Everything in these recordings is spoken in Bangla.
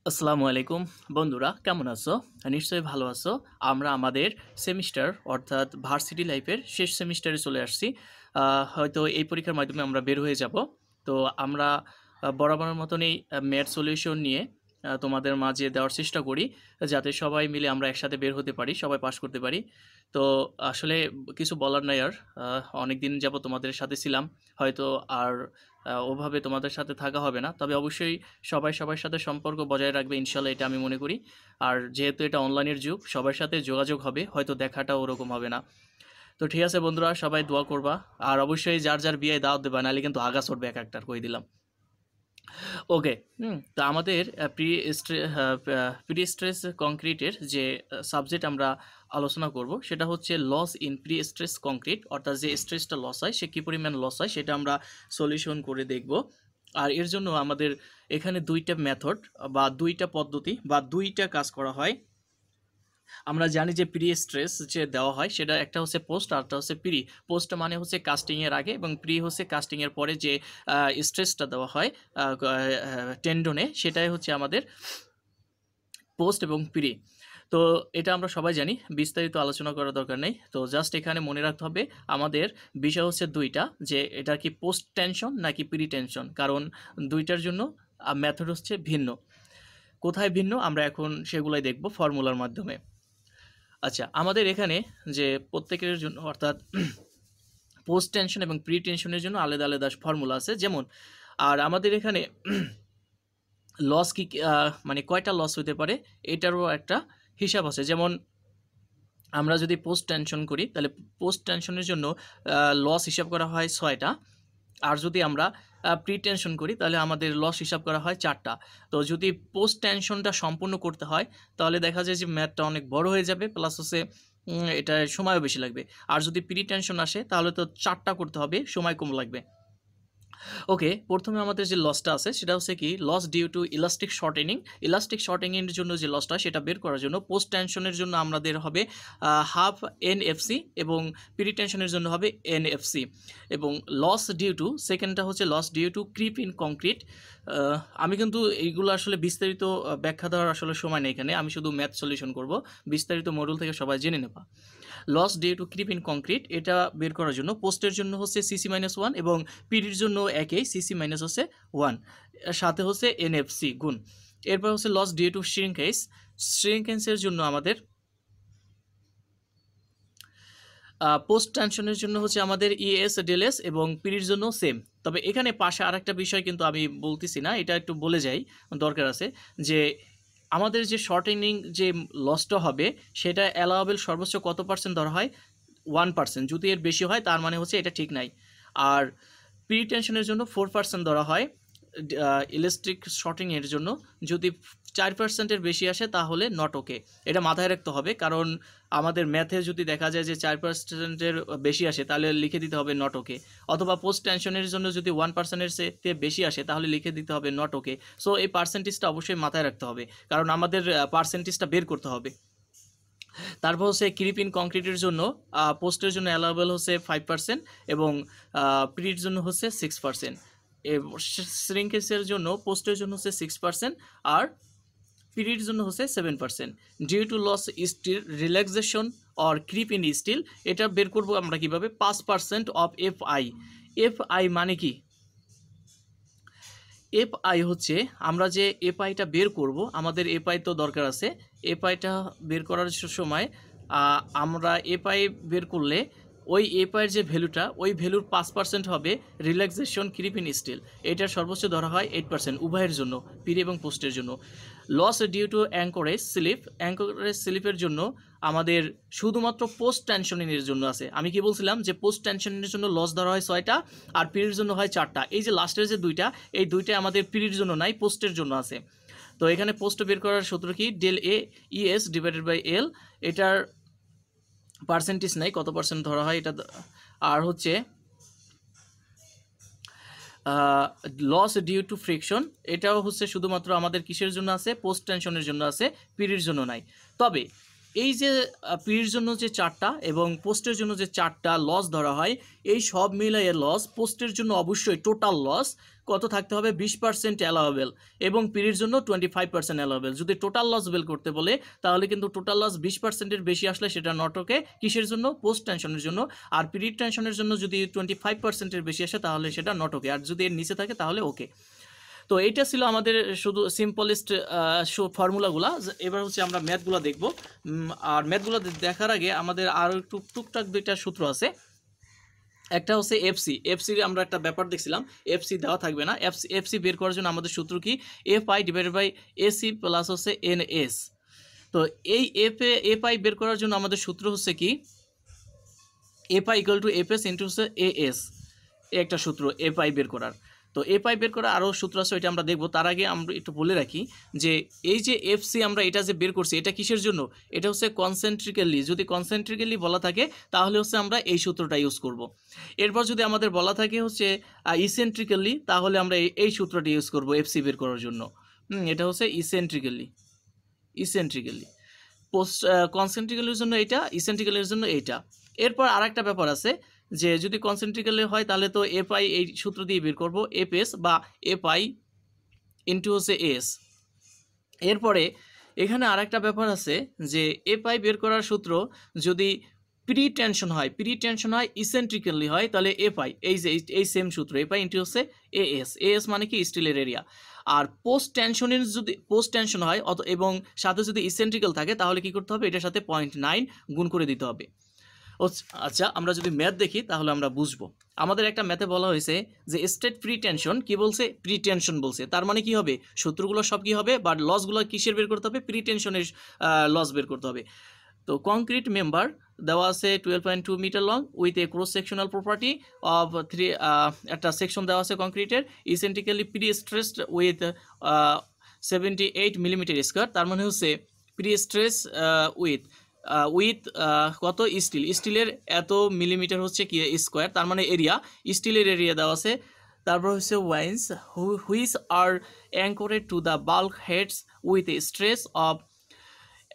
আসসালামু আলাইকুম বন্ধুরা, কেমন আছো? নিশ্চয়ই ভালো আছো। আমরা আমাদের সেমিস্টার অর্থাৎ ভার্সিটি লাইফের শেষ সেমিস্টারে চলে আসছি। হয়তো এই পরীক্ষার মাধ্যমে আমরা বের হয়ে যাব। তো আমরা বরাবরের মতনই ম্যাথ সলিউশন নিয়ে তোমাদের মাঝে দেওয়ার চেষ্টা করি, যাতে সবাই মিলে আমরা একসাথে বের হতে পারি, সবাই পাস করতে পারি। তো আসলে কিছু বলার নাই আর। অনেক দিন যাবত তোমাদের সাথে ছিলাম, হয়তো আর ওভাবে তোমাদের সাথে থাকা হবে না। তবে অবশ্যই সবাই সবার সাথে সম্পর্ক বজায় রাখবে ইনশাল্লাহ, এটা আমি মনে করি। আর যেহেতু এটা অনলাইনের যুগ, সবার সাথে যোগাযোগ হবে, হয়তো দেখাটা ওরকম হবে না। তো ঠিক আছে বন্ধুরা, সবাই দোয়া করবা। আর অবশ্যই যার যার বিয়ে দাওয়াত দেবা, নাহলে কিন্তু আগা চড়বে এক একটার, কই দিলাম। ওকে। তো আমাদের প্রি স্ট্রেস কংক্রিটের যে সাবজেক্ট আমরা আলোচনা করব, সেটা হচ্ছে loss in prestress concrete. অর্থাৎ যে স্ট্রেসটা লস হয়, সে কী পরিমাণ লস হয়, সেটা আমরা সলিউশন করে দেখব। আর এর জন্য আমাদের এখানে দুইটা মেথড বা দুইটা পদ্ধতি বা দুইটা কাজ করা হয়। আমরা জানি যে প্রি স্ট্রেস যে দেওয়া হয়, সেটা একটা হচ্ছে পোস্ট আর একটা হচ্ছে প্রি। পোস্ট মানে হচ্ছে কাস্টিংয়ের আগে, এবং প্রি হচ্ছে কাস্টিংয়ের পরে যে স্ট্রেসটা দেওয়া হয় টেন্ডনে, সেটাই হচ্ছে আমাদের পোস্ট এবং প্রি। তো এটা আমরা সবাই জানি, বিস্তারিত আলোচনা করার দরকার নেই। তো জাস্ট এখানে মনে রাখতে হবে আমাদের বিষয় হচ্ছে দুইটা, যে এটা কি পোস্ট টেনশন নাকি প্রি টেনশন, কারণ দুইটার জন্য মেথড হচ্ছে ভিন্ন। কোথায় ভিন্ন আমরা এখন সেগুলাই দেখব ফর্মুলার মাধ্যমে। আচ্ছা, আমাদের এখানে যে প্রত্যেকের জন্য অর্থাৎ পোস্ট টেনশন এবং প্রি টেনশনের জন্য আলাদা আলাদা ফর্মুলা আছে। যেমন আর আমাদের এখানে লস কি মানে কয়টা লস হতে পারে, এটারও একটা হিসাব আছে। যেমন আমরা যদি পোস্ট টেনশন করি, তাহলে পোস্ট টেনশনের জন্য লস হিসাব করা হয় 6টা। আর যদি আমরা প্রি টেনশন করি, তাহলে আমাদের লস হিসাব করা হয় 4টা। তো যদি পোস্ট টেনশনটা সম্পূর্ণ করতে হয়, তাহলে দেখা যায় যে ম্যাথটা অনেক বড় হয়ে যাবে, প্লাস হচ্ছে এটা সময়ও বেশি লাগবে। আর যদি প্রি টেনশন আসে, তাহলে তো 4টা করতে হবে, সময় কম লাগবে। ওকে, প্রথমে আমাদের যে লসটা আছে সেটা হচ্ছে কি, loss due to elastic shortening. Elastic শর্টেনিংয়ের জন্য যে লসটা, সেটা বের করার জন্য পোস্ট টেনশনের জন্য আমাদের হবে হাফ এনএফসি, এবং প্রি টেনশনের জন্য হবে এনএফসি। এবং লস ডিউ টু, সেকেন্ডটা হচ্ছে loss due to creep in concrete. আমি কিন্তু এইগুলো আসলে বিস্তারিত ব্যাখ্যা দেওয়ার আসলে সময় নেই এখানে, আমি শুধু ম্যাথ সলিউশন করব। বিস্তারিত মডেল থেকে সবাই জেনে নেবা। Loss due to creep in concrete, এটা বের করার জন্য পোস্টের জন্য হচ্ছে CC-1 এবং পিডির জন্য একই CC- হচ্ছে 1, সাথে হচ্ছে এনএফসি গুণ। এরপর হচ্ছে লস ডিউ টু শ্রিঙ্কেজ। শ্রিঙ্কেজের জন্য আমাদের পোস্ট টেনশনের জন্য হচ্ছে আমাদের ES ডেলএস, এবং পিডির জন্য সেম। তবে এখানে পাশে আরেকটা বিষয় কিন্তু আমি বলতেছি না, এটা একটু বলে যাই, দরকার আছে। যে আমাদের যে শর্টেনিং যে লসটা হবে, সেটা অ্যালাওয়েবল সর্বোচ্চ কত পার্সেন্ট ধরা হয়? 1%। যদি এর বেশি হয়, তার মানে হচ্ছে এটা ঠিক নাই। আর প্রি টেনশনের জন্য 4% ধরা হয় ইলেকট্রিক শর্টিংয়ের জন্য। যদি 4%-এর বেশি আসে, তাহলে নট ওকে। এটা মাথায় রাখতে হবে, কারণ আমাদের ম্যাথে যদি দেখা যায় যে 4%-এর বেশি আসে, তাহলে লিখে দিতে হবে নট ওকে। অথবা পোস্ট টেনশনের জন্য যদি 1%-এর চেয়ে বেশি আসে, তাহলে লিখে দিতে হবে নট ওকে। সো এই পার্সেন্টেজটা অবশ্যই মাথায় রাখতে হবে, কারণ আমাদের পার্সেন্টেজটা বের করতে হবে। তারপর হচ্ছে ক্রিপ ইন কংক্রিটের জন্য পোস্টের জন্য অ্যালাউবেল হচ্ছে 5%, এবং প্রির জন্য হচ্ছে 6%। শ্রিঙ্কেজের জন্য পোস্টের জন্য হচ্ছে 6%, আর পিরির জন্য হচ্ছে 7%। Due to loss steel relaxation or creep in steel, এটা বের করবো আমরা কিভাবে? 5% অফ FI। FI মানে কি? FI হচ্ছে, আমরা যে FIটা বের করব, আমাদের FI তো দরকার আছে। FIটা বের করার সময় আমরা FI বের করলে ওই FIয়ের যে ভ্যালুটা, ওই ভ্যালুর 5% হবে রিল্যাক্সেশন ক্রিপ ইন স্টিল। এটার সর্বোচ্চ ধরা হয় 8% উভয়ের জন্য, পিরি এবং পোস্টের জন্য। Loss due to anchorage slip. Anchorage স্লিপের জন্য আমাদের শুধুমাত্র পোস্ট টেনশনের জন্য আছে। আমি কি বলছিলাম যে পোস্ট টেনশনের জন্য লস ধরা হয় 6টা, আর পিরির জন্য হয় 4টা। এই যে লাস্টের যে দুইটা, এই দুইটা আমাদের পিরির জন্য নাই, পোস্টের জন্য আছে। তো এখানে পোস্ট বের করার সূত্র কি? Del A ES divided by L. এটার পার্সেন্টেজ নাই, কত পার্সেন্ট ধরা হয় এটা। আর হচ্ছে লস ডিউ টু ফ্রিকশন, এটাও হচ্ছে শুধুমাত্র আমাদের কিসের জন্য আছে? পোস্ট টেনশনের জন্য আছে, পিরির জন্য নাই। তবে এই যে পিরির জন্য যে 4টা এবং পোস্টের জন্য যে 4টা লস ধরা হয়, এই সব মিলাইয়ে লস পোস্টের জন্য অবশ্যই টোটাল লস কত থাকতে হবে 20% অ্যালাওয়েবল এবং পিরির জন্য 25% অ্যালাওয়েবল। যদি টোটাল লস বের করতে বলে তাহলে কিন্তু টোটাল লস 20%-এর বেশি আসলে সেটা নট ওকে। কিসের জন্য? পোস্ট টেনশনের জন্য। আর পিরিয়ড টেনশনের জন্য যদি 25%-এর বেশি আসে তাহলে সেটা নট ওকে, আর যদি এর নিচে থাকে তাহলে ওকে। তো এইটা ছিল আমাদের শুধু সিম্পলেস্ট ফর্মুলাগুলা। এবার হচ্ছে আমরা ম্যাথগুলো দেখব। আর ম্যাথগুলো দেখার আগে আমাদের আরও একটু টুকটাক দুইটা সূত্র আছে। একটা হচ্ছে এফসি আমরা একটা ব্যাপার দেখছিলাম, এফসি দেওয়া থাকবে না। এফসি বের করার জন্য আমাদের সূত্র কি? FI divided by AC plus হচ্ছে এনএস। তো এই এফআই বের করার জন্য আমাদের সূত্র হচ্ছে কি? FI equal to FS into হচ্ছে এএস, একটা সূত্র এফআই বের করার। তো এফআই বের করা আরও সূত্র আছে, ওইটা আমরা দেখব। তার আগে আমরা একটু বলে রাখি যে এই যে এফসি আমরা এটা যে বের করছি এটা কিসের জন্য? এটা হচ্ছে কনসেন্ট্রিক্যালি। যদি কনসেন্ট্রিক্যালি বলা থাকে তাহলে হচ্ছে আমরা এই সূত্রটা ইউজ করব। এরপর যদি আমাদের বলা থাকে হচ্ছে ইসেন্ট্রিক্যালি তাহলে আমরা এই সূত্রটা ইউজ করব এফসি বের করার জন্য। এটা হচ্ছে ইসেন্ট্রিক্যালি। পোস্ট কনসেন্ট্রিক্যালের জন্য এইটা, ইসেন্ট্রিক্যালের জন্য এইটা। এরপর আর একটা ব্যাপার আছে যে যদি কনসেন্ট্রিক্যালে হয় তাহলে তো এফআই এই সূত্র দিয়ে বের করব, এফএস বা এফআই ইন্টু হচ্ছে এস। এরপরে এখানে আর একটা ব্যাপার আছে যে এফআই বের করার সূত্র যদি প্রি টেনশন হয় ইসেন্ট্রিক্যালি হয় তাহলে এফআই এই সেম সূত্র এফআই ইন্টু হচ্ছে এএস মানে কি? স্টিলের এরিয়া। আর পোস্ট টেনশন হয় এবং সাথে যদি ইসেন্ট্রিক্যাল থাকে তাহলে কি করতে হবে? এটার সাথে 0.9 গুণ করে দিতে হবে। আচ্ছা, আমরা যদি ম্যাথ দেখি তাহলে আমরা বুঝবো। আমাদের একটা ম্যাথে বলা হয়েছে যে স্টেট প্রি টেনশন, কি বলছে? প্রি টেনশন বলছে। তার মানে কি হবে? সূত্রগুলো সব কি হবে? বাট লসগুলো কিসের বের করতে হবে? প্রি টেনশনের লস বের করতে হবে। তো কংক্রিট মেম্বার দেওয়া আছে 12.2 metre long with a cross sectional property of 3, একটা সেকশন দেওয়া আছে কংক্রিটের, eccentrically pre stressed with 78 millimetre square. তার মানে হচ্ছে প্রি স্ট্রেস উইথ কত? স্টিলের এত মিলিমিটার হচ্ছে কি স্কোয়ার, তার মানে এরিয়া, স্টিলের এরিয়া দেওয়া আছে। তারপর হচ্ছে wires which are anchored to the bulk heads with a stress of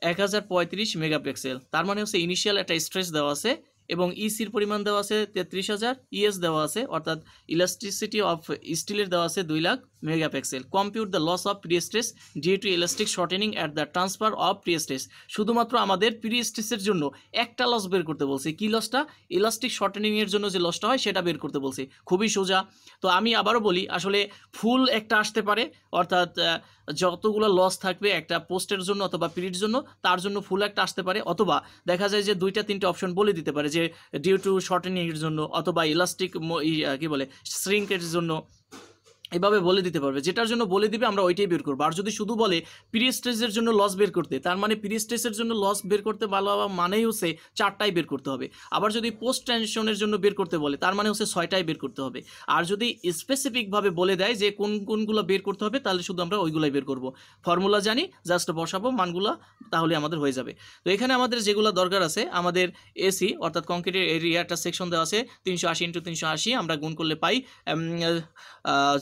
1035 megapixel. তার মানে হচ্ছে ইনিশিয়াল একটা স্ট্রেস দেওয়া আছে এবং ইসির পরিমাণ দেওয়া আছে 33,000, ইএস দেওয়া আছে অর্থাৎ ইলাস্টিসিটি অফ স্টিলের দেওয়া আছে 2 lakh megapixel. Compute the loss of prestress due to elastic shortening at the transfer of prestress. শুধুমাত্র আমাদের প্রি স্ট্রেসের জন্য একটা লস বের করতে বলছে। কি লসটা? ইলাস্টিক শর্টেনিংয়ের জন্য যে লসটা হয় সেটা বের করতে বলছে। খুবই সোজা। তো আমি আবারও বলি, আসলে ফুল একটা আসতে পারে, অর্থাৎ যতগুলো লস থাকবে একটা পোস্টের জন্য অথবা পিরিয়ডের জন্য তার জন্য ফুল একটা আসতে পারে, অথবা দেখা যায় যে 2-3টে অপশন বলে দিতে পারে যে ডিউ টু শর্টেনিংয়ের জন্য অথবা ইলাস্টিক কি বলে শ্রিঙ্কের জন্য, এভাবে বলে দিতে পারবে। যেটার জন্য বলে দিবে আমরা ওইটাই বের করবো। আর যদি শুধু বলে প্রি স্ট্রেসের জন্য লস বের করতে, তার মানে প্রি স্ট্রেসের জন্য লস বের করতে ভালো মানেই হচ্ছে 4টাই বের করতে হবে। আবার যদি পোস্ট টেনশনের জন্য বের করতে বলে তার মানে হচ্ছে 6টাই বের করতে হবে। আর যদি স্পেসিফিকভাবে বলে দেয় যে কোনগুলো বের করতে হবে তাহলে শুধু আমরা ওইগুলাই বের করব। ফর্মুলা জানি, জাস্ট বসাবো মানগুলো, তাহলে আমাদের হয়ে যাবে। তো এখানে আমাদের যেগুলো দরকার আছে, আমাদের এসি অর্থাৎ কংক্রিটের এরিয়া একটা সেকশন দেওয়া আছে 380 ইন্টু 380, আমরা গুণ করলে পাই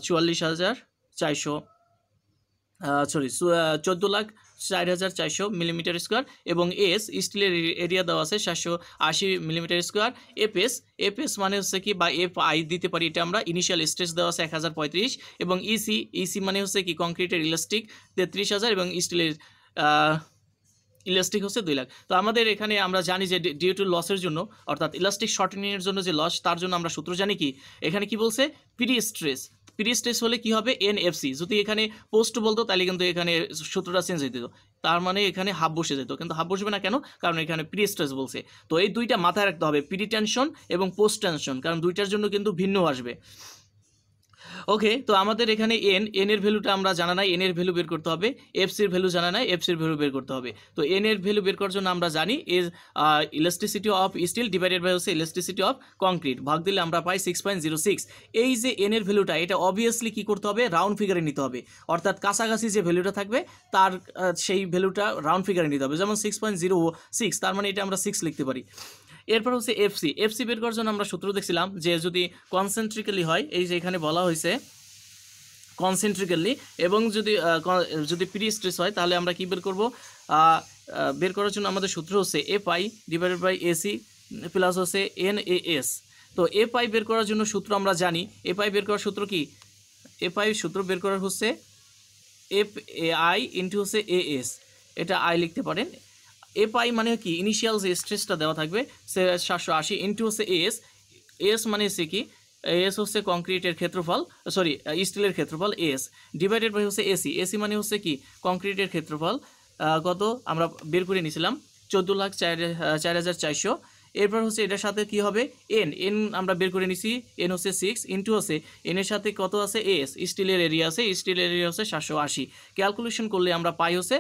14,400 মিলিমিটার স্কোয়ার। এবং এস স্টিলের এরিয়া দেওয়া আছে 780 মিলিমিটার স্কোয়ার। এফএস মানে হচ্ছে কি, বা এফ আই দিতে পারি, এটা আমরা ইনিশিয়াল স্ট্রেস দেওয়া আছে 1035। এবং ইসি মানে হচ্ছে কি কংক্রিটের ইলাস্টিক 33,000 এবং স্টিলের ইলাস্টিক হচ্ছে 2 লাখ। তো আমাদের এখানে আমরা জানি যে ডিউ টু লসের জন্য অর্থাৎ ইলাস্টিক শর্টেনিংয়ের জন্য যে লস, তার জন্য আমরা সূত্র জানি কি? এখানে কি বলছে? প্রি স্ট্রেস হলে কি হবে? এনএফসি। যদি এখানে পোস্ট বলতো তাহলে কিন্তু এখানে সূত্রটা চেঞ্জ হয়ে যেত, তার মানে এখানে হাফ বসে যেত, কিন্তু হাফ বসবে না কেন? কারণ এখানে প্রি স্ট্রেস বলছে। তো এই দুইটা মাথায় রাখতে হবে, প্রি টেনশন এবং পোস্ট টেনশন, কারণ দুইটার জন্য কিন্তু ভিন্ন আসবে। ওকে, তো আমাদের এখানে এন এর ভ্যালুটা আমরা জানা নাই, এন এর ভ্যালু বের করতে হবে। এফসির ভ্যালু জানা নাই, এফসির ভ্যালু বের করতে হবে। তো এন এর ভ্যালু বের করার জন্য আমরা জানি ES elasticity of steel divided by হচ্ছে ইলাস্টিসিটি অফ কংক্রিট, ভাগ দিলে আমরা পাই 6.06। এই যে এন এর ভ্যালুটা, এটা অবভিয়াসলি কি করতে হবে? রাউন্ড ফিগারে নিতে হবে, অর্থাৎ কাছাকাছি যে ভ্যালুটা থাকবে তার সেই ভ্যালুটা রাউন্ড ফিগারে নিতে হবে। যেমন 6.06, তার মানে এটা আমরা 6 লিখতে পারি। এরপর হচ্ছে এফসি বের করার জন্য আমরা সূত্র দেখছিলাম যে যদি কনসেন্ট্রিক্যালি হয়, এই যে এখানে বলা হয়েছে কনসেন্ট্রিক্যালি, এবং যদি প্রি স্ট্রেস হয় তাহলে আমরা কি বের করব? বের করার জন্য আমাদের সূত্র হচ্ছে FI divided by AC plus হচ্ছে এনএএস। তো এফআই বের করার জন্য সূত্র আমরা জানি, এফআই বের করার সূত্র কি? এফ আই সূত্র বের করার হচ্ছে এফ এ আই ইন্টু হচ্ছে এ এস, এটা আই লিখতে পারেন। এফ আই মানে কি ইনিশিয়াল যে স্ট্রেসটা দেওয়া থাকবে 780 ইন্টু হচ্ছে এস, এস মানে হচ্ছে কি এস হচ্ছে কংক্রিটের ক্ষেত্রফল, সরি স্টিলের ক্ষেত্রফল এস, ডিভাইডেড বাই হচ্ছে এসি, এসি মানে হচ্ছে কি কংক্রিটের ক্ষেত্রফল কত আমরা বের করে নিয়েছিলাম 14,04,400। এরপর হচ্ছে এটার সাথে কি হবে এন, এন আমরা বের করে নিছি, এন হচ্ছে 6 ইন্টু হচ্ছে এনের সাথে কত আছে এস, স্টিলের এরিয়া আছে, স্টিলের এরিয়া হচ্ছে 780, ক্যালকুলেশন করলে আমরা পাই হচ্ছে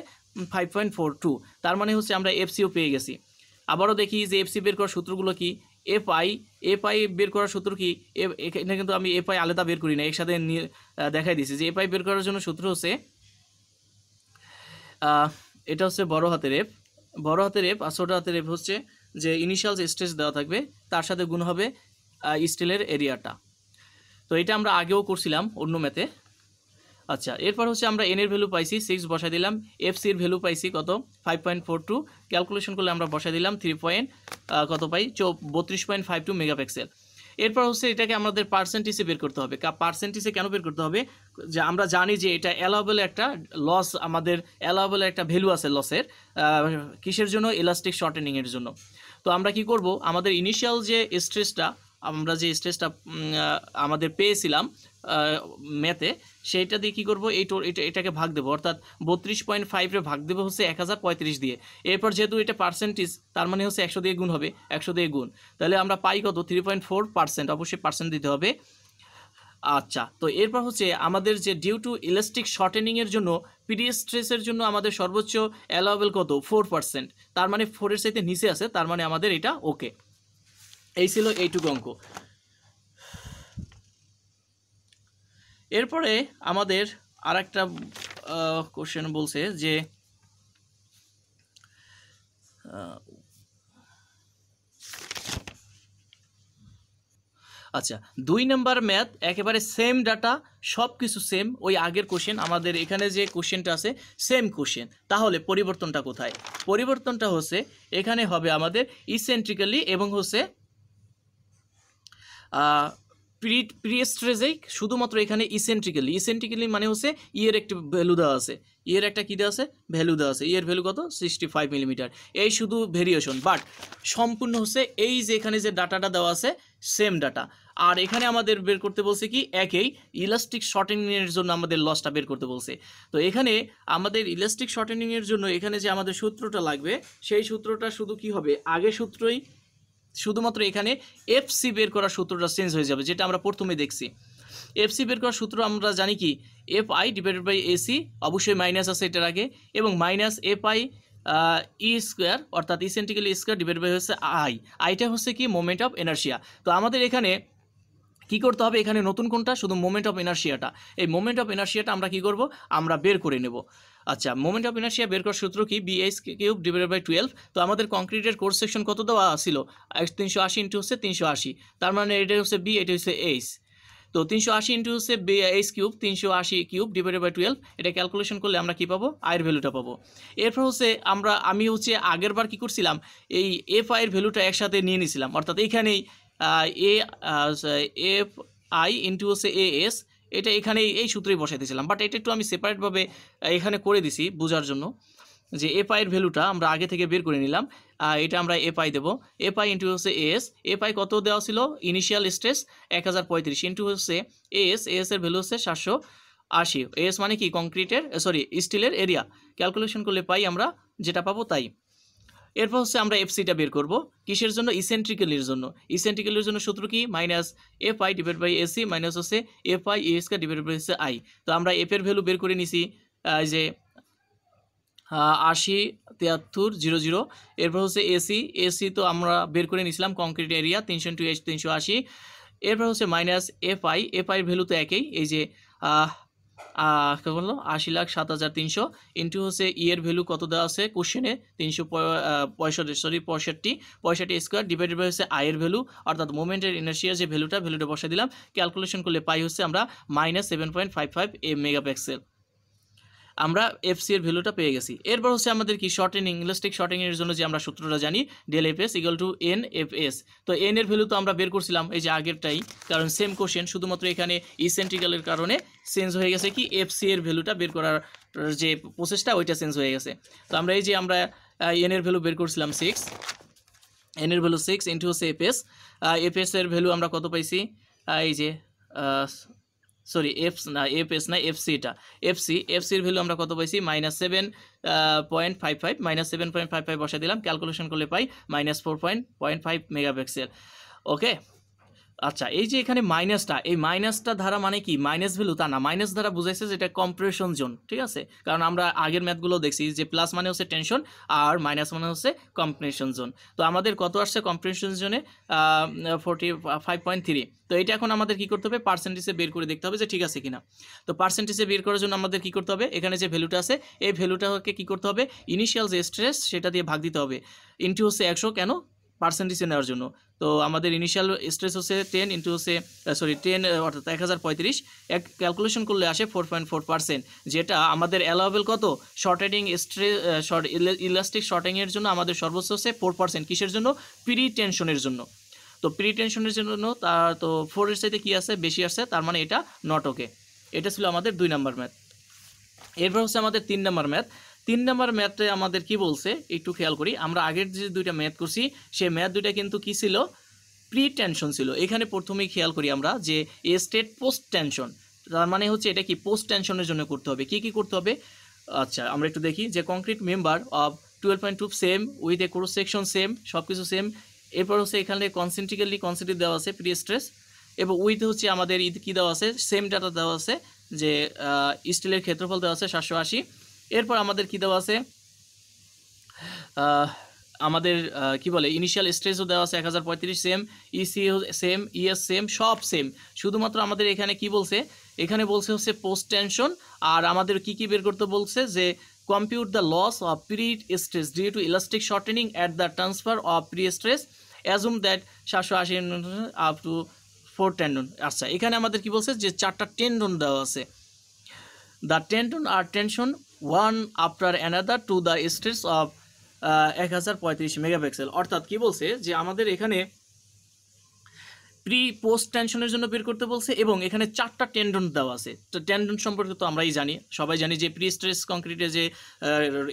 5.42, তার মানে হচ্ছে আমরা এফসিও পেয়ে গেছি। আবারও দেখি যে এফসি বের করার সূত্রগুলো কি, এফ আই বের করার সূত্র কি, এখানে কিন্তু আমি এফ আই আলাদা বের করি না, একসাথে দেখাই দিছি যে এফ আই বের করার জন্য সূত্র হচ্ছে এটা হচ্ছে বড় হাতের এফ, বড় হাতের এফ আর ছোট হাতের এফ হচ্ছে যে ইনিশিয়াল যে স্ট্রেস দেওয়া থাকবে তার সাথে গুণ হবে স্টিলের এরিয়াটা। তো এটা আমরা আগেও করছিলাম অন্য ম্যাথে। আচ্ছা, এরপর হচ্ছে আমরা এন এর ভ্যালু পাইছি 6 বসাই দিলাম, এফ সির ভ্যালু পাইছি কত 5.42, ক্যালকুলেশন করলে আমরা বসাই দিলাম 3 কত পাই 32.52 মেগাপিক্সেল। এরপর হচ্ছে এটাকে আমাদের পার্সেন্টেজে বের করতে হবে। পার্সেন্টেজে কেন বের করতে হবে, যে আমরা জানি যে এটা অ্যালাউবেল একটা লস, আমাদের অ্যালাউবেল একটা ভ্যালু আছে লসের, কিসের জন্য ইলাস্টিক শর্টেনিংয়ের জন্য। তো আমরা কি করব, আমাদের ইনিশিয়াল যে স্ট্রেসটা আমরা যে স্ট্রেসটা আমাদের পেয়েছিলাম ম্যাথে, সেইটা দিয়ে কী করবো এটাকে ভাগ দেবো, অর্থাৎ 32.5 ভাগ দেবো হচ্ছে 1035 দিয়ে। এরপর যেহেতু এটা পার্সেন্টেজ তার মানে হচ্ছে 100 দিয়ে গুণ হবে, 100 দিয়ে গুণ, তাহলে আমরা পাই কত 3.4%, অবশ্যই পার্সেন্ট দিতে হবে। আচ্ছা, তো এরপর হচ্ছে আমাদের যে ডিউ টু ইলাস্টিক শর্টেনিংয়ের জন্য পিডি স্ট্রেসের জন্য আমাদের সর্বোচ্চ অ্যালাউবেল কত 4%, তার মানে 4-এর চাইতে নিচে আছে, তার মানে আমাদের এটা ওকে। এই ছিল এইটুকু অঙ্ক। এরপরে আমাদের আর একটা কোশ্চেন বলছে যে আচ্ছা 2 নাম্বার ম্যাথ একেবারে সেম ডাটা, সব কিছু সেম, ওই আগের কোশ্চেন, আমাদের এখানে যে কোশ্চেনটা আছে সেম কোশ্চেন, তাহলে পরিবর্তনটা কোথায়? পরিবর্তনটা হচ্ছে এখানে হবে আমাদের ইসেন্ট্রিক্যালি এবং হচ্ছে প্রিস্ট্রেজেই, শুধুমাত্র এখানে ইসেন্ট্রিক্যালি মানে হচ্ছে ইয়ের একটি ভ্যালু দেওয়া আছে, ইয়ের একটা কী দেওয়া আছে ভ্যালু দেওয়া আছে, ইয়ের ভ্যালু কত 65 মিলিমিটার, এই শুধু ভেরিয়েশন, বাট সম্পূর্ণ হচ্ছে এই যে এখানে যে ডাটাটা দেওয়া আছে সেম ডাটা। আর এখানে আমাদের বের করতে বলছে কি একই ইলাস্টিক শর্টেনিংয়ের জন্য আমাদের লসটা বের করতে বলছে। তো এখানে আমাদের ইলাস্টিক শর্টেনিংয়ের জন্য এখানে যে আমাদের সূত্রটা লাগবে সেই সূত্রটা শুধু কি হবে আগের সূত্রই, শুধুমাত্র এখানে এফসি বের করার সূত্রটা চেঞ্জ হয়ে যাবে, যেটা আমরা প্রথমে দেখছি। এফসি বের করার সূত্র আমরা জানি কি F I divided by AC, অবশ্যই মাইনাস আছে এটার আগে, এবং minus F I E square, অর্থাৎ ইসেন্ট্রিক্যালি স্কোয়ার ডিভাইড বাই হচ্ছে আইটা হচ্ছে কি মোমেন্ট অফ ইনারশিয়া। তো আমাদের এখানে কি করতে হবে, এখানে নতুন কোনটা শুধু মোমেন্ট অফ ইনারশিয়াটা, এই মোমেন্ট অফ ইনারশিয়াটা আমরা কি করব আমরা বের করে নেব। আচ্ছা, মোমেন্ট অফ ইনারশিয়া বের করার সূত্র কি বিএস কিউব ডিভাইডেড বাই 12। তো আমাদের কংক্রিটের কোর্স সেকশন কত দেওয়া ছিল 380 ইন্টু হচ্ছে 380, তার মানে এটা হচ্ছে বি, এটা হচ্ছে এইচ। তো 380 ইন্টু হচ্ছে H cube, 380 cube divided by 12, এটা ক্যালকুলেশন করলে আমরা কি পাবো আয়ের ভ্যালুটা পাবো। এরপর হচ্ছে আমি হচ্ছে আগের বার কি করছিলাম এই এফ আইয়ের ভ্যালুটা একসাথে নিয়ে নিয়েছিলাম, অর্থাৎ এইখানেই এফ আই ইন্টু হচ্ছে এ এস, এটা এখানে এই সূত্রেই বসাই দিয়েছিলাম, বাট এটা একটু আমি সেপারেটভাবে এখানে করে দিছি বোঝার জন্য, যে এফ আইয়ের ভ্যালুটা আমরা আগে থেকে বের করে নিলাম, এটা আমরা এফ আই দেবো, এফ আই ইন্টু হচ্ছে এস, এফ আই কত দেওয়া ছিল ইনিশিয়াল স্ট্রেস 1035 ইন্টু হচ্ছে এস এর ভ্যালু হচ্ছে 780, এস মানে কি কংক্রিটের স্টিলের এরিয়া, ক্যালকুলেশন করলে পাই আমরা যেটা পাবো তাই। এরপর হচ্ছে আমরা এফসিটা বের করব কিসের জন্য ইসেন্ট্রিক্যালির জন্য, ইসেন্ট্রিক্যালির জন্য সূত্র কি minus F I divide by AC minus হচ্ছে এফ আই এস কা ডিভাইড বাই হচ্ছে আই। তো আমরা এফ এর ভ্যালু বের করে নিছি যে 80 73 00, এরপর হচ্ছে এসি তো আমরা বের করে নিয়েছিলাম কংক্রিট এরিয়া 300 ইন্টু এইচ 380, এরপর হচ্ছে মাইনাস এফ আইয়ের ভ্যালু তো একই, এই যে কে বললো 80,07,300 ইন্টু হচ্ছে ইয়ের ভ্যালু কত দেওয়া আছে কোশ্চেনে 365 স্কোয়ার ডিভাইডেড বাই হচ্ছে আয়ের ভ্যালু, অর্থাৎ মোমেন্টের ইনার্শিয়ার যে ভ্যালুটা বসাই দিলাম, ক্যালকুলেশন করলে পাই হচ্ছে আমরা -7.55 মেগাপিক্সেল। আমরা এফসি এর ভ্যালুটা পেয়ে গেছি। এরপর হচ্ছে আমাদের কি শর্টেনিং, ইলাস্টিক শর্টেনিংয়ের জন্য যে আমরা সূত্রটা জানি del F S equal to N F S. তো এন এর ভ্যালু তো আমরা বের করছিলাম এই যে আগেরটাই, কারণ সেম কোশ্চেন, শুধুমাত্র এখানে ইসেন্ট্রিক্যালের কারণে চেঞ্জ হয়ে গেছে কি এফসি এর ভ্যালুটা বের করার যে প্রসেসটা ওইটা চেঞ্জ হয়ে গেছে। তো আমরা এই যে আমরা এন এর ভ্যালু বের করছিলাম 6, এন এর ভ্যালু 6 ইন্টু হচ্ছে এফএস। এফএস এর ভ্যালু আমরা কত পাইছি, এই যে সরি এফএস না এফসিটা, এফসির ভ্যালু আমরা কত পাইছি -7.55, -7.55 বসাই দিলাম, ক্যালকুলেশন করলে পাই -4.5 মেগাপিক্সেল। ওকে, আচ্ছা এই যে এখানে মাইনাসটা, এই মাইনাসটা ধারা মানে কি মাইনাস ভ্যালু তা না, মাইনাস দ্বারা বুঝাইছে যে এটা কম্প্রেশন জোন, ঠিক আছে, কারণ আমরা আগের ম্যাথগুলো দেখছি যে প্লাস মানে হচ্ছে টেনশন আর মাইনাস মানে হচ্ছে কম্প্রেশন জোন। তো আমাদের কত আসছে কম্প্রেশন জোনে 45.3। তো এটা এখন আমাদের কি করতে হবে, পার্সেন্টেজে বের করে দেখতে হবে যে ঠিক আছে কিনা। তো পার্সেন্টেজে বের করার জন্য আমাদের কি করতে হবে, এখানে যে ভ্যালুটা আছে এই ভ্যালুটাকে কি করতে হবে, ইনিশিয়াল যে স্ট্রেস সেটা দিয়ে ভাগ দিতে হবে, ইনটু হচ্ছে 100, কেন পার্সেন্টেজে নেওয়ার জন্য। তো আমাদের ইনিশিয়াল স্ট্রেস হচ্ছে 10 ইন্টু হচ্ছে 10 অর্থাৎ 1035, এক ক্যালকুলেশন করলে আসে 4.4%, যেটা আমাদের অ্যালাউবেল কত শর্টেনিং স্ট্রেস ইলাস্টিক শর্টিংয়ের জন্য আমাদের সর্বোচ্চ হচ্ছে 4%, কিসের জন্য, প্রি টেনশনের জন্য। তো প্রি টেনশনের জন্য তার তো 4 এর চাইতে কী আছে, বেশি আসছে, তার মানে এটা নট ওকে। এটা ছিল আমাদের 2 নম্বর ম্যাথ। এরপর হচ্ছে আমাদের 3 নম্বর ম্যাথ। 3 নম্বর ম্যাথে আমাদের কি বলছে একটু খেয়াল করি, আমরা আগের যে দুইটা ম্যাথ করছি সেই ম্যাথ দুইটা কিন্তু কি ছিল, প্রি টেনশন ছিল। এখানে প্রথমেই খেয়াল করি আমরা যে এ স্টেট পোস্ট টেনশন, তার মানে হচ্ছে এটা কি পোস্ট টেনশনের জন্য করতে হবে। কি কি করতে হবে, আচ্ছা আমরা একটু দেখি যে concrete member of 12.2 same with a cross section same, সব কিছু সেম। এরপর হচ্ছে এখানে কনসেন্ট্রিক্যালি কনসেন্ট্রিক দেওয়া আছে প্রি স্ট্রেস, এবং উইথ হচ্ছে আমাদের কী দেওয়া আছে, সেম ডাটা দেওয়া আছে যে স্টিলের ক্ষেত্রফল দেওয়া আছে 780। এরপর আমাদের কী দেওয়া আছে, আমাদের কি বলে ইনিশিয়াল স্ট্রেসও দেওয়া আছে 1035 same, EC same, ES same, সব সেম। শুধুমাত্র আমাদের এখানে কি বলছে, এখানে বলছে হচ্ছে পোস্ট টেনশন, আর আমাদের কি কি বের করতে বলছে যে compute the loss of prestress due to elastic shortening at the transfer of prestress, assume that 780 up to 4 tendon. আচ্ছা এখানে আমাদের কি বলছে যে 4টা টেন্ডন দেওয়া আছে, the tendon are tension one after another to the stress of 1035 megapixel. অর্থাৎ কি বলছে যে আমাদের এখানে প্রি পোস্ট টেনশনের জন্য বের করতে বলছে, এবং এখানে 4টা টেন্ডন দেওয়া আছে। তো টেন্ডন সম্পর্কে তো আমরাই জানি, সবাই জানি যে প্রি স্ট্রেস কংক্রিটে যে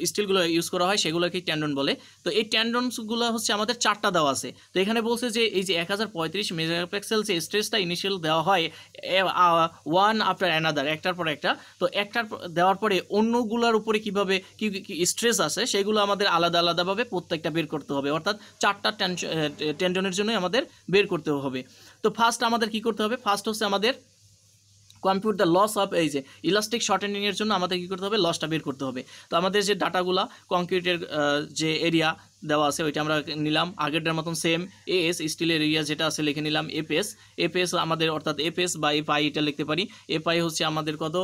স্টিলগুলো ইউজ করা হয় সেগুলোকে টেন্ডন বলে। তো এই টেন্ডনসগুলো হচ্ছে আমাদের 4টা দেওয়া আছে। তো এখানে বলছে যে এই যে 1035 মেগাপিক্সেল যে স্ট্রেসটা ইনিশিয়াল দেওয়া হয় ওয়ান আফটার অ্যানাদার, একটার পর একটা, তো একটার দেওয়ার পরে অন্যগুলোর উপরে কীভাবে কী স্ট্রেস আছে সেগুলো আমাদের আলাদা আলাদাভাবে প্রত্যেকটা বের করতে হবে। অর্থাৎ 4টা টেন্ডনের জন্যই আমাদের বের করতে হবে। তো ফার্স্ট আমাদের কি করতে হবে, ফার্স্ট হচ্ছে আমাদের কম্পিউট দ্য লস অফ, এই যে ইলাস্টিক শর্টেনিংয়ের জন্য আমাদের কী করতে হবে, লসটা বের করতে হবে। তো আমাদের যে ডাটাগুলা কংক্রিটের যে এরিয়া দেওয়া আছে ওইটা আমরা নিলাম আগেরটার মতন সেম, এএস স্টিলের এরিয়া যেটা আছে লিখে নিলাম এফএস আমাদের, অর্থাৎ এফএস বা এফআই এটা লিখতে পারি। এফআই হচ্ছে আমাদের কত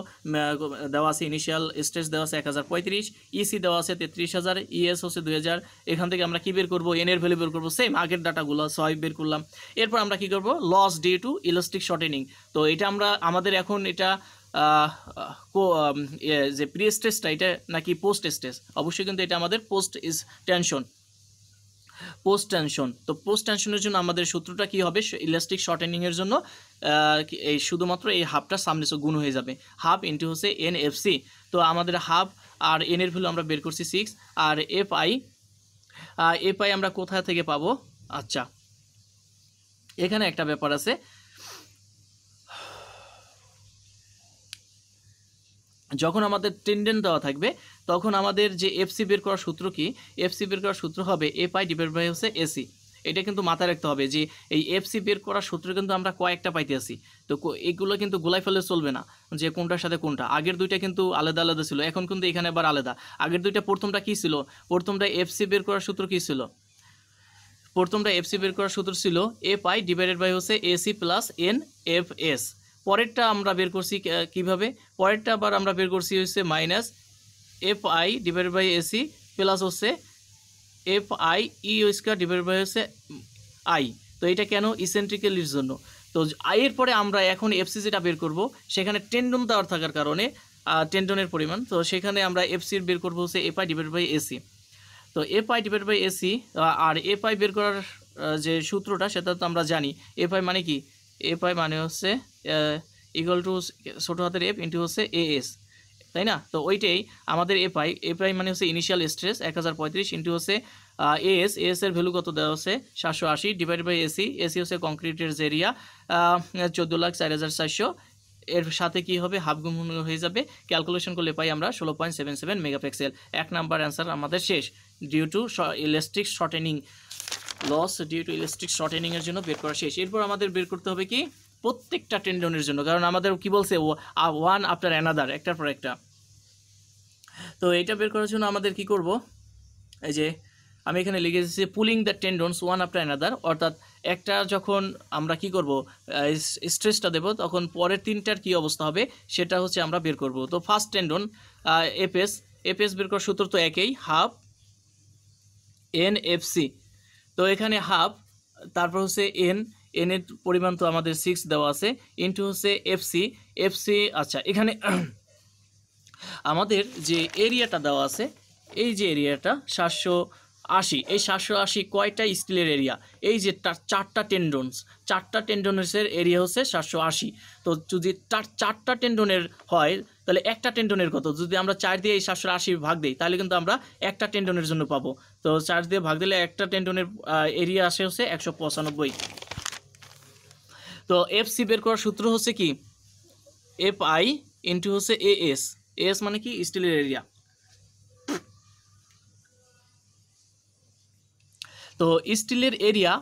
দেওয়া আছে, ইনিশিয়াল স্ট্রেস দেওয়া আছে 1035, ইসি দেওয়া আছে 33000, ইএস হচ্ছে 2000। এখান থেকে আমরা কী বের করবো, এন এর ভ্যালু বের করবো, সেম আগের ডাটাগুলো 6 বের করলাম। এরপর আমরা কী করবো, loss due to elastic shortening. তো এটা আমরা আমাদের এখন এটা যে প্রি স্ট্রেসটা এটা নাকি পোস্ট স্ট্রেস, অবশ্যই কিন্তু এটা আমাদের post is tension, post tension. তো পোস্ট টেনশনের জন্য আমাদের সূত্রটা কি হবে, ইলাস্টিক শর্টেনিংয়ের জন্য এই শুধুমাত্র এই হাফটা সামনে গুণ হয়ে যাবে, হাফ ইন্টু হচ্ছে এন এফ সি। তো আমাদের হাফ আর এন এর ভ্যালু আমরা বের করছি 6, আর এফআই আমরা কোথা থেকে পাবো। আচ্ছা এখানে একটা ব্যাপার আছে, যখন আমাদের টেন্ডেন্ট দেওয়া থাকবে তখন আমাদের যে এফসি বের করার সূত্র কি, এফসি বের করার সূত্র হবে এফআই ডিভাইড বাই হচ্ছে এসি। এটা কিন্তু মাথায় রাখতে হবে যে এই এফসি বের করার সূত্র কিন্তু আমরা কয়েকটা পাইতে আসি। তো এগুলো কিন্তু গোলাই ফেলে চলবে না যে কোনটার সাথে কোনটা, আগের দুইটা কিন্তু আলাদা আলাদা ছিল, এখন কিন্তু এখানে আবার আলাদা। আগের দুইটা প্রথমটা কী ছিল, প্রথমটা এফসি বের করার সূত্র কী ছিল, প্রথমটা এফসি বের করার সূত্র ছিল এফআই ডিভাইডেড বাই হচ্ছে AC plus N F S. পরেরটা আমরা বের করছি কিভাবে, পরেরটা আবার আমরা বের করছি হচ্ছে minus FI divided by AC plus হচ্ছে FI E square divided by হচ্ছে আই। তো এটা কেন, ইসেন্ট্রিক্যালির জন্য। তো আইয়ের পরে আমরা এখন এফসি যেটা বের করব সেখানে টেন্ডন দেওয়ার থাকার কারণে টেন্ডনের পরিমাণ। তো সেখানে আমরা এফসির বের করবো হচ্ছে এফআই ডিভাইড বাই এসি। তো এফআই ডিভাইড বাই এসি আর এফআই বের করার যে সূত্রটা সেটা তো আমরা জানি। এফআই মানে কি, এফআই মানে হচ্ছে ইকুয়াল টু ছোটো হাতের এফ ইন্টু হচ্ছে এএস, তাই না? তো ওইটাই আমাদের এফআই মানে হচ্ছে ইনিশিয়াল স্ট্রেস 1035 ইন্টু হচ্ছে এএস এর ভ্যালু কত দেওয়া হচ্ছে 780 ডিভাইড বাই এসি হচ্ছে কংক্রিটের যে এরিয়া 14,04,400, এর সাথে কি হবে হাফ গুণ হয়ে যাবে, ক্যালকুলেশন করলে পাই আমরা 16.77 মেগাপিক্সেল। 1 নাম্বার অ্যান্সার আমাদের শেষ। Due to electric shortening loss, due to electric শর্টেনিংয়ের জন্য বের করা শেষ। এরপর আমাদের বের করতে হবে কি প্রত্যেকটা টেন্ডনের জন্য, কারণ আমাদের কি বলছে ওয়ান আফটার অ্যানাদার, একটার পর একটা। তো এটা বের করার জন্য আমাদের কি করব, এই যে আমি এখানে লিখে দিচ্ছি pulling the tendons one after another, অর্থাৎ একটা যখন আমরা কি করব স্ট্রেসটা দেব তখন পরের তিনটার কি অবস্থা হবে সেটা হচ্ছে আমরা বের করব। তো ফার্স্ট টেন্ডন এফএস বের করার সূত্র তো একই, হাফ এনএফসি। তো এখানে হাফ, তারপর হচ্ছে এন এর পরিমাণ তো আমাদের 6 দেওয়া আছে, ইন্টু হচ্ছে এফসি। আচ্ছা, এখানে আমাদের যে এরিয়াটা দেওয়া আছে, এই যে এরিয়াটা 780, এই 780 কয়টা স্টিলের এরিয়া, এই যে চারটা টেন্ডনের এরিয়া হচ্ছে 780। তো যদি চারটা টেন্ডনের হয় তাহলে একটা টেন্ডনের কত, যদি আমরা 4 দিয়ে এই 780 ভাগ দিই তাহলে কিন্তু আমরা একটা টেন্ডনের জন্য পাবো। তো 4 দিয়ে ভাগ দিলে একটা টেন্ডনের এরিয়া আসে হচ্ছে 195। তো এফসি বের করার সূত্র হচ্ছে কি এফআই ইন্টু হচ্ছে এএস মানে কি স্টিলের এরিয়া। তো স্টিলের এরিয়া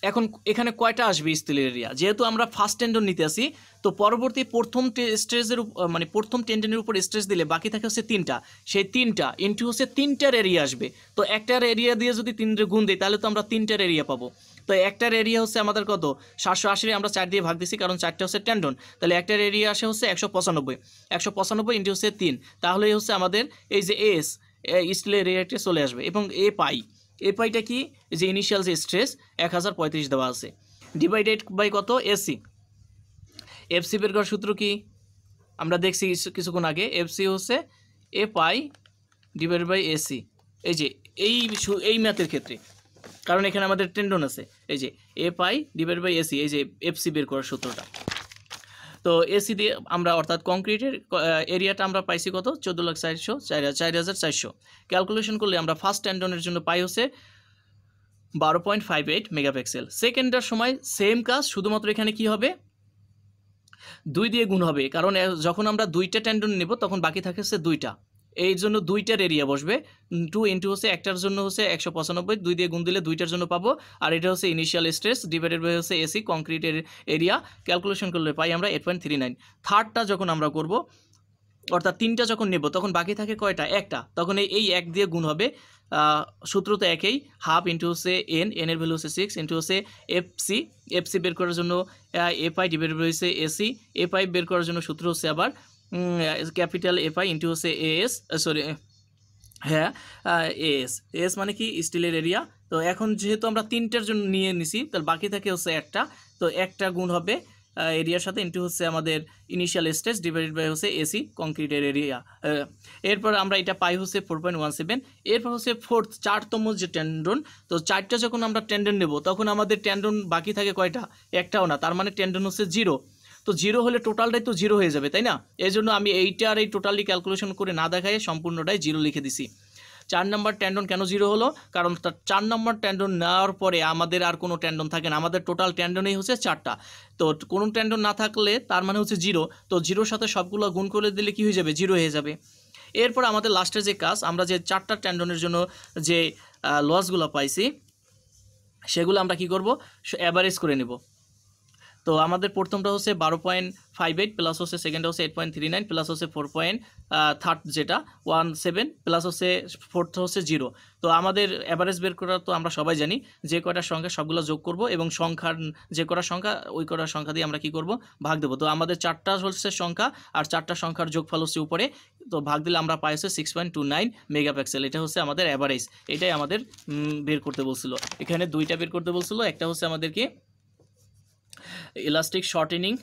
এখন এখানে কয়টা আসবে স্টিলের এরিয়া, যেহেতু আমরা ফার্স্ট টেন্ডন নিতে আসি, তো পরবর্তী প্রথম স্ট্রেসের মানে প্রথম টেন্ডনের উপর স্ট্রেস দিলে বাকি থাকে হচ্ছে 3টা, সেই 3টা ইন্টু হচ্ছে 3টার এরিয়া আসবে। তো একটার এরিয়া দিয়ে যদি 3 গুণ দিই তাহলে তো আমরা 3টার এরিয়া পাবো। তো একটার এরিয়া হচ্ছে আমাদের কত 780, আমরা 4 দিয়ে ভাগ দিছি কারণ 4টা হচ্ছে টেন্ডন, তাহলে একটার এরিয়া আসে হচ্ছে 195 ইন্টু হচ্ছে 3, তাহলেই হচ্ছে আমাদের এই যে এস স্টিলের এরিয়াটা চলে আসবে। এবং এপাইটা কি যে ইনিশিয়াল যে স্ট্রেস 1035 দেওয়া আছে, ডিভাইডেড বাই কত এফসি বের করার সূত্র কি আমরা দেখছি কিছুক্ষণ আগে, এফসি হচ্ছে এফআই ডিভাইড বাই এসি। এই যে এই ম্যাথের ক্ষেত্রে, কারণ এখানে আমাদের টেন্ডন আছে, এই যে এফআই ডিভাইড বাই এসি, এই যে এফসি বের করার সূত্রটা। তো এসি দিয়ে আমরা অর্থাৎ কংক্রিটের এরিয়াটা আমরা পাইছি কত 14,04,400, ক্যালকুলেশন করলে আমরা ফার্স্ট টেন্ডনের জন্য পাই হচ্ছে 12.58 মেগাপিক্সেল। সেকেন্ডের সময় সেম কাজ, শুধুমাত্র এখানে কি হবে 2 দিয়ে গুণ হবে, কারণ যখন আমরা 2টা টেন্ডন নেব তখন বাকি থাকে হচ্ছে 2টা, এই জন্য 2টার এরিয়া বসবে 2 ইন্টু হচ্ছে একটার জন্য হচ্ছে 195, 2 দিয়ে গুণ দিলে 2টার জন্য পাবো, আর এটা হচ্ছে ইনিশিয়াল স্ট্রেস ডিভাইডেড বাই হচ্ছে এসি কংক্রিটের এরিয়া, ক্যালকুলেশন করলে পাই আমরা 8.39। থার্ডটা যখন আমরা করব অর্থাৎ 3টা যখন নেব তখন বাকি থাকে কয়টা, একটা, তখন এই 1 দিয়ে গুণ হবে, সূত্র তো একই, হাফ ইন্টু হচ্ছে এন এর ভ্যালু হচ্ছে 6 ইন্টু হচ্ছে এফসি বের করার জন্য এফআই ডিভাইড বাই হচ্ছে এসি, এফআই বের করার জন্য সূত্র হচ্ছে আবার ক্যাপিটাল এফআই ইন্টু হচ্ছে এএস, সরি হ্যাঁ এএস মানে কি স্টিলের এরিয়া। তো এখন যেহেতু আমরা 3টার জন্য নিয়ে নিছি তাহলে বাকি থাকে হচ্ছে একটা, তো একটা গুণ হবে এরিয়ার সাথে ইন্টু হচ্ছে আমাদের ইনিশিয়াল স্ট্রেস ডিভাইডেড বাই হচ্ছে এসি কংক্রিটের এরিয়া। এরপর আমরা এটা পাই হচ্ছে 4.17। এরপর হচ্ছে চারতম যে টেন্ডন, তো 4টা যখন আমরা টেন্ডন নেব তখন আমাদের টেন্ডন বাকি থাকে কয়টা, একটাও না, তার মানে টেন্ডন হচ্ছে 0। তো 0 হলে টোটালটাই তো 0 হয়ে যাবে, তাই না? এই জন্য আমি এইটা আর এই টোটালি ক্যালকুলেশন করে না দেখায় সম্পূর্ণটাই 0 লিখে দিছি। 4 নম্বর টেন্ডন কেন 0 হলো, কারণ 4 নম্বর টেন্ডন নেওয়ার পরে আমাদের আর কোনো টেন্ডন থাকে না, আমাদের টোটাল টেন্ডনই হচ্ছে 4টা। তো কোনো টেন্ডন না থাকলে তার মানে হচ্ছে 0, তো 0-র সাথে সবগুলো গুণ করে দিলে কি হয়ে যাবে, 0 হয়ে যাবে। এরপর আমাদের লাস্টের যে কাজ, আমরা যে 4টা টেন্ডনের জন্য যে লসগুলো পাইছি সেগুলো আমরা কি করব, অ্যাভারেজ করে নেব। তো আমাদের প্রথমটা হচ্ছে 12.58 প্লাস হচ্ছে সেকেন্ডটা হচ্ছে 8.39 প্লাস হচ্ছে 4.3 যেটা 17 প্লাস হচ্ছে ফোর্থ হচ্ছে 0। তো আমাদের অ্যাভারেজ বের করা তো আমরা সবাই জানি, যে কয়টা সংখ্যা সবগুলো যোগ করব এবং সংখ্যার যে কটা সংখ্যা ওই কটা সংখ্যা দিয়ে আমরা কি করব, ভাগ দেবো। তো আমাদের 4টা হচ্ছে সংখ্যা আর 4টা সংখ্যার যোগফল হচ্ছে উপরে, তো ভাগ দিলে আমরা পাই হচ্ছে 6.29 মেগাপিক্সেল। এটা হচ্ছে আমাদের অ্যাভারেজ, এটাই আমাদের বের করতে বলছিল। এখানে 2টা বের করতে বলছিল, একটা হচ্ছে আমাদেরকে elastic shortening,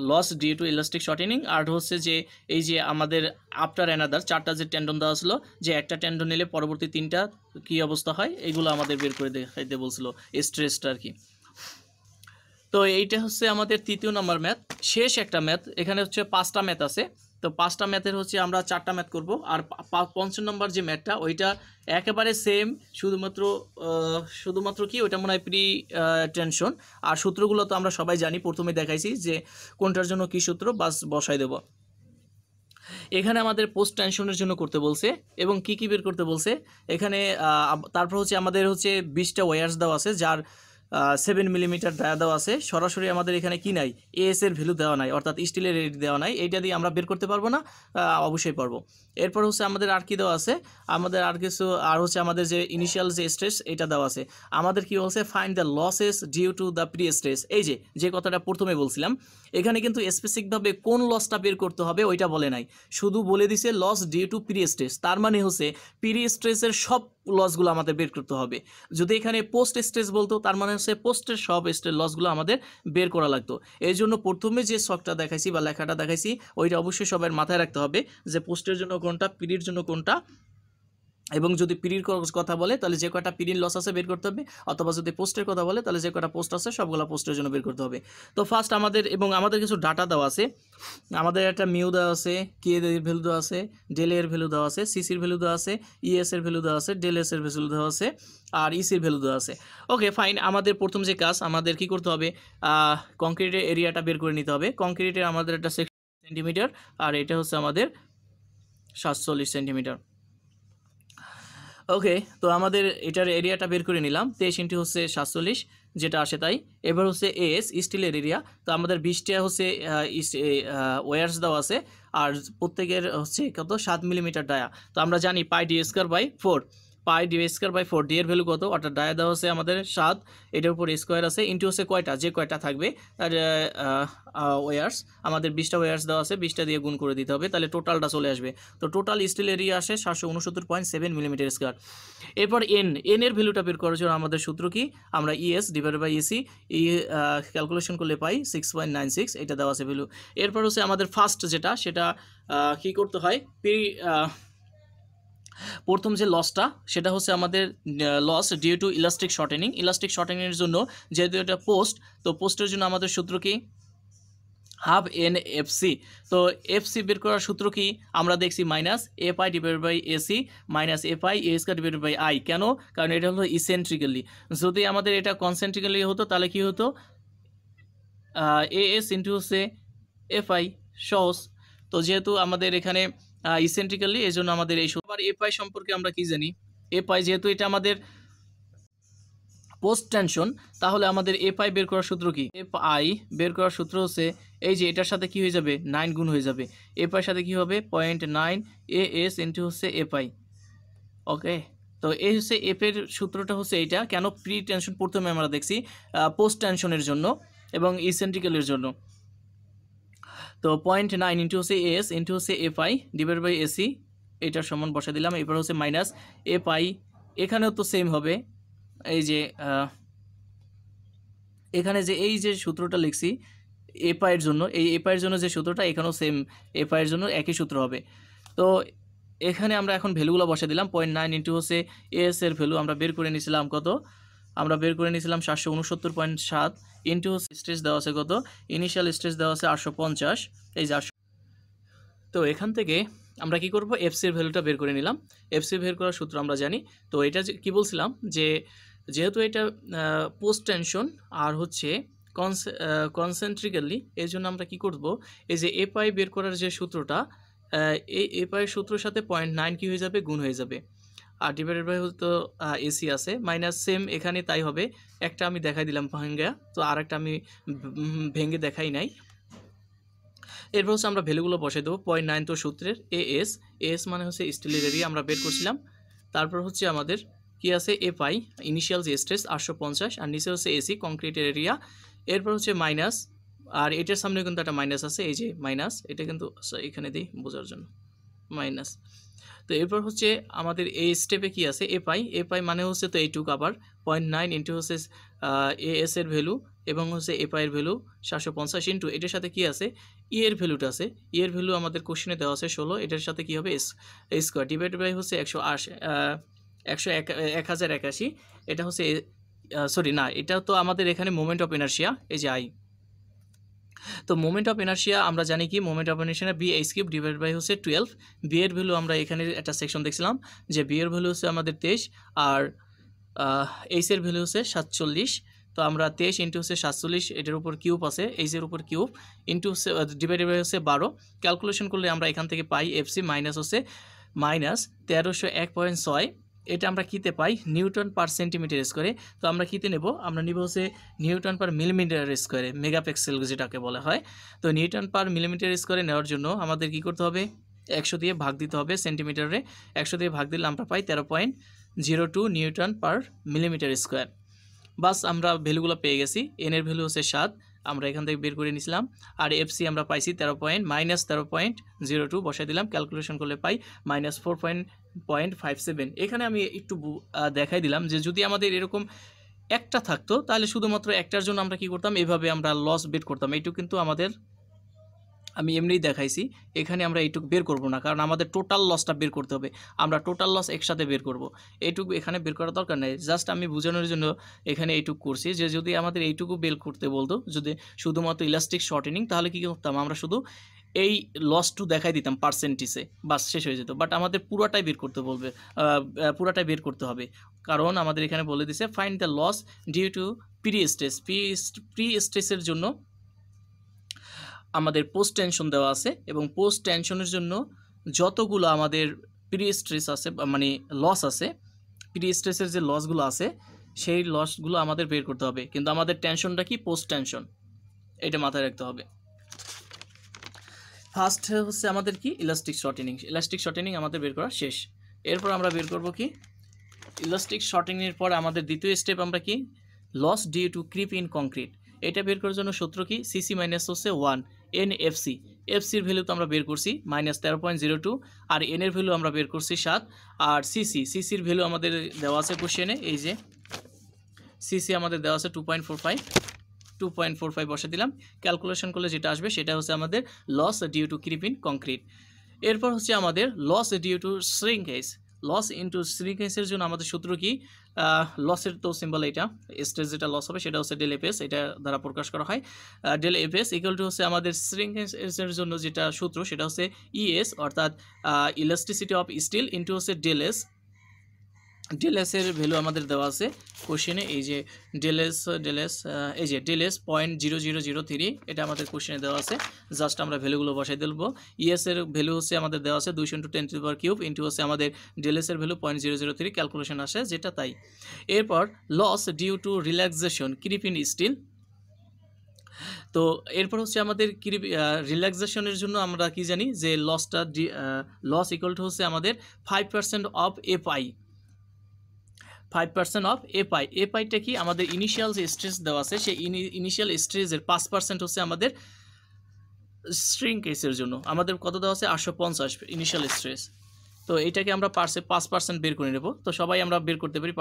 loss due to elastic shortening. আর হচ্ছে যে এই যে আমাদের আফটার অ্যানাদার 4টা যে টেন্ডন দেওয়া ছিল, যে একটা টেন্ডন নিলে পরবর্তী 3টা কী অবস্থা হয়, এগুলো আমাদের বের করে দেখাইতে বলছিল, স্ট্রেসটা আর কি। তো এইটা হচ্ছে আমাদের 3য় নম্বর ম্যাথ, শেষ একটা ম্যাথ। এখানে হচ্ছে 5টা ম্যাথ আছে, তো 5টা ম্যাথের হচ্ছে আমরা 4টা ম্যাথ করব। আর 5ম নম্বর যে ম্যাথটা ওইটা একেবারে সেম, শুধুমাত্র কি ওইটা মনে হয় প্রি টেনশন। আর সূত্রগুলো তো আমরা সবাই জানি, প্রথমে দেখাইছি যে কোনটার জন্য কী সূত্র, বাস বসাই দেব। এখানে আমাদের পোস্ট টেনশনের জন্য করতে বলছে এবং কি কি বের করতে বলছে এখানে। তারপর হচ্ছে আমাদের হচ্ছে 20টা ওয়্যার্স দেওয়া আছে, যার 7 মিলিমিটার ডায়া দেওয়া আছে। সরাসরি আমাদের এখানে কি নাই, এএস এর ভ্যালু দেওয়া নাই, অর্থাৎ স্টিলের রেট দেওয়া নাই। এইটা দিয়ে আমরা বের করতে পারবো না, অবশ্যই পারবো। এরপর হচ্ছে আমাদের আর কি দেওয়া আছে, আমাদের আর কিছু, আর হচ্ছে আমাদের যে ইনিশিয়াল যে স্ট্রেস এটা দেওয়া আছে। আমাদের কি বলছে, find the losses due to the prestress. এই যে কথাটা প্রথমে বলছিলাম, এখানে কিন্তু স্পেসিফিকভাবে কোন লসটা বের করতে হবে ওইটা বলে নাই, শুধু বলে দিছে loss due to prestress. তার মানে হচ্ছে প্রি স্ট্রেসের সব লসগুলো আমাদের বের করতে হবে। যদি এখানে পোস্ট স্ট্রেস বলতো, তার মানে হচ্ছে পোস্টের সব লসগুলো আমাদের বের করা লাগতো। এই জন্য প্রথমে যে শখটা দেখাইছি বা লেখাটা দেখাইছি, ওইটা অবশ্যই সবার মাথায় রাখতে হবে যে পোস্টের জন্য কোনটা, পিরির জন্য কোনটা। এবং যদি পিরির কথা বলে তাহলে যে কয়টা পিরির লস আছে বের করতে হবে, অথবা যদি পোস্টের কথা বলে তাহলে যে কয়টা পোস্ট আছে সবগুলো পোস্টের জন্য বের করতে হবে। তো ফার্স্ট আমাদের কিছু ডাটা দেওয়া আছে। আমাদের একটা মিউ দেওয়া আছে, কে এর ভ্যালু দেওয়া আছে, ডেল এর ভ্যালু দেওয়া আছে, সিসির ভ্যালু দেওয়া আছে, ইএস এর ভ্যালু দেওয়া আছে, ডেল এস এর ভ্যালু দেওয়া আছে, আর ইসির ভ্যালু দেওয়া আছে। ওকে ফাইন, আমাদের প্রথম যে কাজ, আমাদের কি করতে হবে, কংক্রিটের এরিয়াটা বের করে নিতে হবে। কংক্রিটের আমাদের একটা 60 সেন্টিমিটার, আর এটা হচ্ছে আমাদের 47 সেন্টিমিটার। ওকে, তো আমাদের এটার এরিয়াটা বের করে নিলাম, 23 ইন্টু হচ্ছে 47 যেটা আসে তাই। এবার হচ্ছে এস স্টিলের এরিয়া, তো আমাদের 20টা হচ্ছে ওয়্যার্স দেওয়া আছে, আর প্রত্যেকের হচ্ছে কত 7 মিলিমিটার ডায়া। তো আমরা জানি pi D square by 4, pi D square by 4, D এর ভ্যালু কত, অর্থাৎ ডায়া দেওয়া হচ্ছে আমাদের 7, এটার উপর স্কোয়ার আছে, ইন্টু হচ্ছে কয়টা, যে কয়টা থাকবে আর ওয়্যার্স, আমাদের 20টা ওয়্যার্স দেওয়া আছে, 20টা দিয়ে গুণ করে দিতে হবে, তাহলে টোটালটা চলে আসবে। তো টোটাল স্টিল এরিয়া আসে 769.7 মিলিমিটার স্কোয়ার। এরপর এন এর ভ্যালুটা বের করার জন্য আমাদের সূত্র কি, আমরা ES divided by AC, calculation করলে পাই 6.96, এটা দেওয়া আছে ভ্যালু। এরপর হচ্ছে আমাদের ফার্স্ট যেটা, সেটা কি করতে হয়, প্রথম যে লসটা সেটা হচ্ছে আমাদের loss due to elastic shortening. Elastic শর্টেনিংয়ের জন্য যেহেতু এটা পোস্ট, তো পোস্টের জন্য আমাদের সূত্র কি, হাফ এন এফসি। তো এফসি বের করার সূত্র কি, আমরা দেখছি minus F I divide by AC minus F I E square divide by I. কেন, কারণ এটা হলো ইসেন্ট্রিক্যালি। যদি আমাদের এটা কনসেন্ট্রিক্যালি হতো তাহলে কি হতো, এ এস ইন্টু হচ্ছে এফ আই সহজ। তো যেহেতু আমাদের এখানে ইসেন্ট্রিক্যালি, এই জন্য আমাদের এই সূত্র। আবার এফ আই সম্পর্কে আমরা কি জানি, এফ আই যেহেতু এটা আমাদের পোস্ট টেনশন, তাহলে আমাদের এফ আই বের করার সূত্র কি, এফ আই বের করার সূত্র হচ্ছে এই যে এটার সাথে কি হয়ে যাবে, 9 গুণ হয়ে যাবে। এফ আইয়ের সাথে কি হবে, 0.9 এ এস ইন্টু হচ্ছে এফ আই। ওকে, তো এই হচ্ছে এফ এর সূত্রটা হচ্ছে এইটা। কেন, প্রি টেনশন প্রথমে আমরা দেখছি, পোস্ট টেনশনের জন্য এবং ইসেন্ট্রিক্যালের জন্য। তো 0.9 ইন্টু হচ্ছে এস ইন্টু হচ্ছে F I divide by AC, এটার সমান বসা দিলাম। এবার হচ্ছে মাইনাস এফ আই, এখানেও তো সেম হবে। এই যে এখানে যে এই যে সূত্রটা লিখছি এপাইয়ের জন্য, এই এপাইয়ের জন্য যে সূত্রটা, এখানেও সেম এপাইয়ের জন্য একই সূত্র হবে। তো এখানে আমরা এখন ভ্যালুগুলো বসে দিলাম। 0.9 ইন্টু হচ্ছে এস এর ভ্যালু আমরা বের করে নিয়েছিলাম কত, আমরা বের করে নিয়েছিলাম 769.7, ইন্টু হচ্ছে স্ট্রেস দেওয়া আছে কত, ইনিশিয়াল স্ট্রেস দেওয়া আছে 850, এই যে 800। তো এখান থেকে আমরা কি করব, এফসির ভ্যালুটা বের করে নিলাম। এফসি বের করার সূত্র আমরা জানি। তো এটা কি বলছিলাম, যে যেহেতু এটা পোস্ট টেনশন আর হচ্ছে কনসেন্ট্রিক্যালি, এই জন্য আমরা কি করব, এই যে এপাই বের করার যে সূত্রটা, এই এপাইয়ের সূত্রের সাথে 0.9 কি হয়ে যাবে, গুণ হয়ে যাবে। আর ডিভাইডেড বাই হয়তো এসি আছে মাইনাস, সেম এখানে তাই হবে। একটা আমি দেখাই দিলাম ভেঙ্গে, তো আর একটা আমি ভেঙে দেখাই নাই। এরপর হচ্ছে আমরা ভ্যালুগুলো বসাই দেবো। 0.9 তো সূত্রের এস মানে হচ্ছে স্টিলের এরিয়া আমরা বের করছিলাম। তারপর হচ্ছে আমাদের কি আছে, এফ আই ইনিশিয়াল যে স্ট্রেস 850, আর নিচে হচ্ছে এসি কংক্রিটের এরিয়া। এরপর হচ্ছে মাইনাস, আর এটার সামনে কিন্তু একটা মাইনাস আছে, এই যে মাইনাস, এটা কিন্তু এখানে দিই বোঝার জন্য মাইনাস। তো এরপর হচ্ছে আমাদের এই স্টেপে কি আছে, এফ আই মানে হচ্ছে তো এইটুকু, আবার 0.9 ইন্টু হচ্ছে এ এস এর ভ্যালু এবং হচ্ছে এফআই এর ভ্যালু 750 ইন্টু এটার সাথে কি আছে ই এর ভ্যালুটা আছে, ই এর ভ্যালু আমাদের কোশ্চেনে দেওয়া আছে 16, এটার সাথে কি হবে স্কোয়ার ডিভাইডেড বাই হচ্ছে 1081, এটা হচ্ছে সরি না, এটা তো আমাদের এখানে মোমেন্ট অফ ইনার্শিয়া, এই যে আই। তো মোমেন্ট অফ ইনার্শিয়া আমরা জানি কি, moment of inertia B H cube divide by হচ্ছে 12। বি এর ভ্যালু আমরা এখানে একটা সেকশন দেখছিলাম যে বি এর ভ্যালু হচ্ছে আমাদের 23 আর এইচ এর ভ্যালু হচ্ছে 47। তো আমরা 23 ইন্টু হচ্ছে 47, এটার উপর কিউব আছে, এইচ এর উপর কিউব ইন্টু হচ্ছে ডিভাইডেড বাই হচ্ছে 12। ক্যালকুলেশন করলে আমরা এখান থেকে পাই এফসি মাইনাস হচ্ছে মাইনাস 1301.6। এটা আমরা কিতে পাই নিউটন পার সেন্টিমিটার স্কোয়ারে। তো আমরা কিতে নেব, আমরা নিব হচ্ছে নিউটন পার মিলিমিটার স্কোয়ারে, মেগাপিক্সেল যেটাকে বলা হয়। তো নিউটন পার মিলিমিটার স্কোয়ারে নেওয়ার জন্য আমাদের কি করতে হবে, 100 দিয়ে ভাগ দিতে হবে সেন্টিমিটারে। 100 দিয়ে ভাগ দিলে আমরা পাই 13.02 নিউটন পার মিলিমিটার স্কোয়ার। বাস আমরা ভ্যালুগুলো পেয়ে গেছি। এন এর ভ্যালু হচ্ছে 7, আমরা এখান থেকে বের করে নিয়েছিলাম। আর এফসি আমরা পাইছি 13.02 বসাই দিলাম, ক্যালকুলেশন করলে পাই -4.57। এখানে আমি একটু দেখাই দিলাম যে যদি আমাদের এরকম একটা থাকতো তাহলে শুধুমাত্র একটার জন্য আমরা কি করতাম, এভাবে আমরা লস বের করতাম। এইটুকু কিন্তু আমাদের আমি এমনিই দেখাইছি, এখানে আমরা এইটুকু বের করব না, কারণ আমাদের টোটাল লসটা বের করতে হবে। আমরা টোটাল লস একসাথে বের করব, এইটুকু এখানে বের করার দরকার নেই। জাস্ট আমি বোঝানোর জন্য এখানে এইটুকু করছি যে যদি আমাদের এইটুকু বের করতে বলতো, যদি শুধুমাত্র ইলাস্টিক শর্টেনিং, তাহলে কী করতাম, আমরা শুধু এই লসটু দেখাই দিতাম পার্সেন্টেজে, বাস শেষ হয়ে যেত। বাট আমাদের পুরোটাই বের করতে বলবে, পুরোটাই বের করতে হবে, কারণ আমাদের এখানে বলে দিছে find the loss due to prestress. প্রি স্ট্রেসের জন্য আমাদের পোস্ট টেনশন দেওয়া আছে, এবং পোস্ট টেনশনের জন্য যতগুলো আমাদের প্রি স্ট্রেস আছে, মানে লস আছে, প্রি স্ট্রেসের যে লসগুলো আছে সেই লসগুলো আমাদের বের করতে হবে। কিন্তু আমাদের টেনশনটা কি, পোস্ট টেনশন, এটা মাথায় রাখতে হবে। ফার্স্ট হচ্ছে আমাদের কি, ইলাস্টিক শর্টেনিং। ইলাস্টিক শর্টেনিং আমাদের বের করা শেষ। এরপর আমরা বের করব কি, ইলাস্টিক শর্টেনিংয়ের পর আমাদের দ্বিতীয় স্টেপ আমরা কি, loss due to creep in concrete. এটা বের করার জন্য সূত্র কি, সিসি মাইনাস হচ্ছে 1 এন এফসি। এফসির ভ্যালু তো আমরা বের করছি -13.02, আর এন এর ভ্যালু আমরা বের করছি 7। আর সিসির ভ্যালু আমাদের দেওয়া আছে কোশ্চেনে, এই যে সিসি আমাদের দেওয়া আছে 2.45 বসে দিলাম। ক্যালকুলেশন করলে যেটা আসবে সেটা হচ্ছে আমাদের loss due to creep in concrete. এরপর হচ্ছে আমাদের loss due to shrinkage. Loss into শ্রিঙ্কেজের জন্য আমাদের সূত্র কি, লসের তো সিম্বল এটা, স্ট্রেস যেটা লস হবে সেটা হচ্ছে ডেল এফএস, এটা দ্বারা প্রকাশ করা হয়। ডেল এফএস ইকুয়াল টু হচ্ছে আমাদের শ্রিঙ্কেজের জন্য যেটা সূত্র সেটা হচ্ছে ইএস, অর্থাৎ ইলাস্টিসিটি অফ স্টিল ইন্টু হচ্ছে ডেল এস। ডেল এস এর ভ্যালু আমাদের দেওয়া আছে কোশ্চেনে, এই যে ডেল এস এই যে ডেল এস 0.0003, এটা আমাদের কোশ্চেনে দেওয়া আছে। জাস্ট আমরা ভ্যালুগুলো বসাই দেবো। ইএস এর ভ্যালু হচ্ছে আমাদের দেওয়া আছে 200 × 10³ ইন্টু হচ্ছে আমাদের ডেল এস এর ভ্যালু 0.003, ক্যালকুলেশন আসে যেটা তাই। এরপর loss due to relaxation creep in steel. তো এরপর হচ্ছে আমাদের রিল্যাক্সেশনের জন্য আমরা কি জানি যে লস ইকুয়াল টু হচ্ছে আমাদের 5% অফ এফআই। 5% of FI. এফআইটা কি, আমাদের ইনিশিয়াল যে স্ট্রেস দেওয়া আছে সেই ইনিশিয়াল স্ট্রেসের 5% হচ্ছে আমাদের শ্রিঙ্কেজের জন্য। আমাদের কত দেওয়া আছে, 850 ইনিশিয়াল স্ট্রেস। তো এইটাকে আমরা 5% বের করে নেব। তো সবাই আমরা বের করতে পারি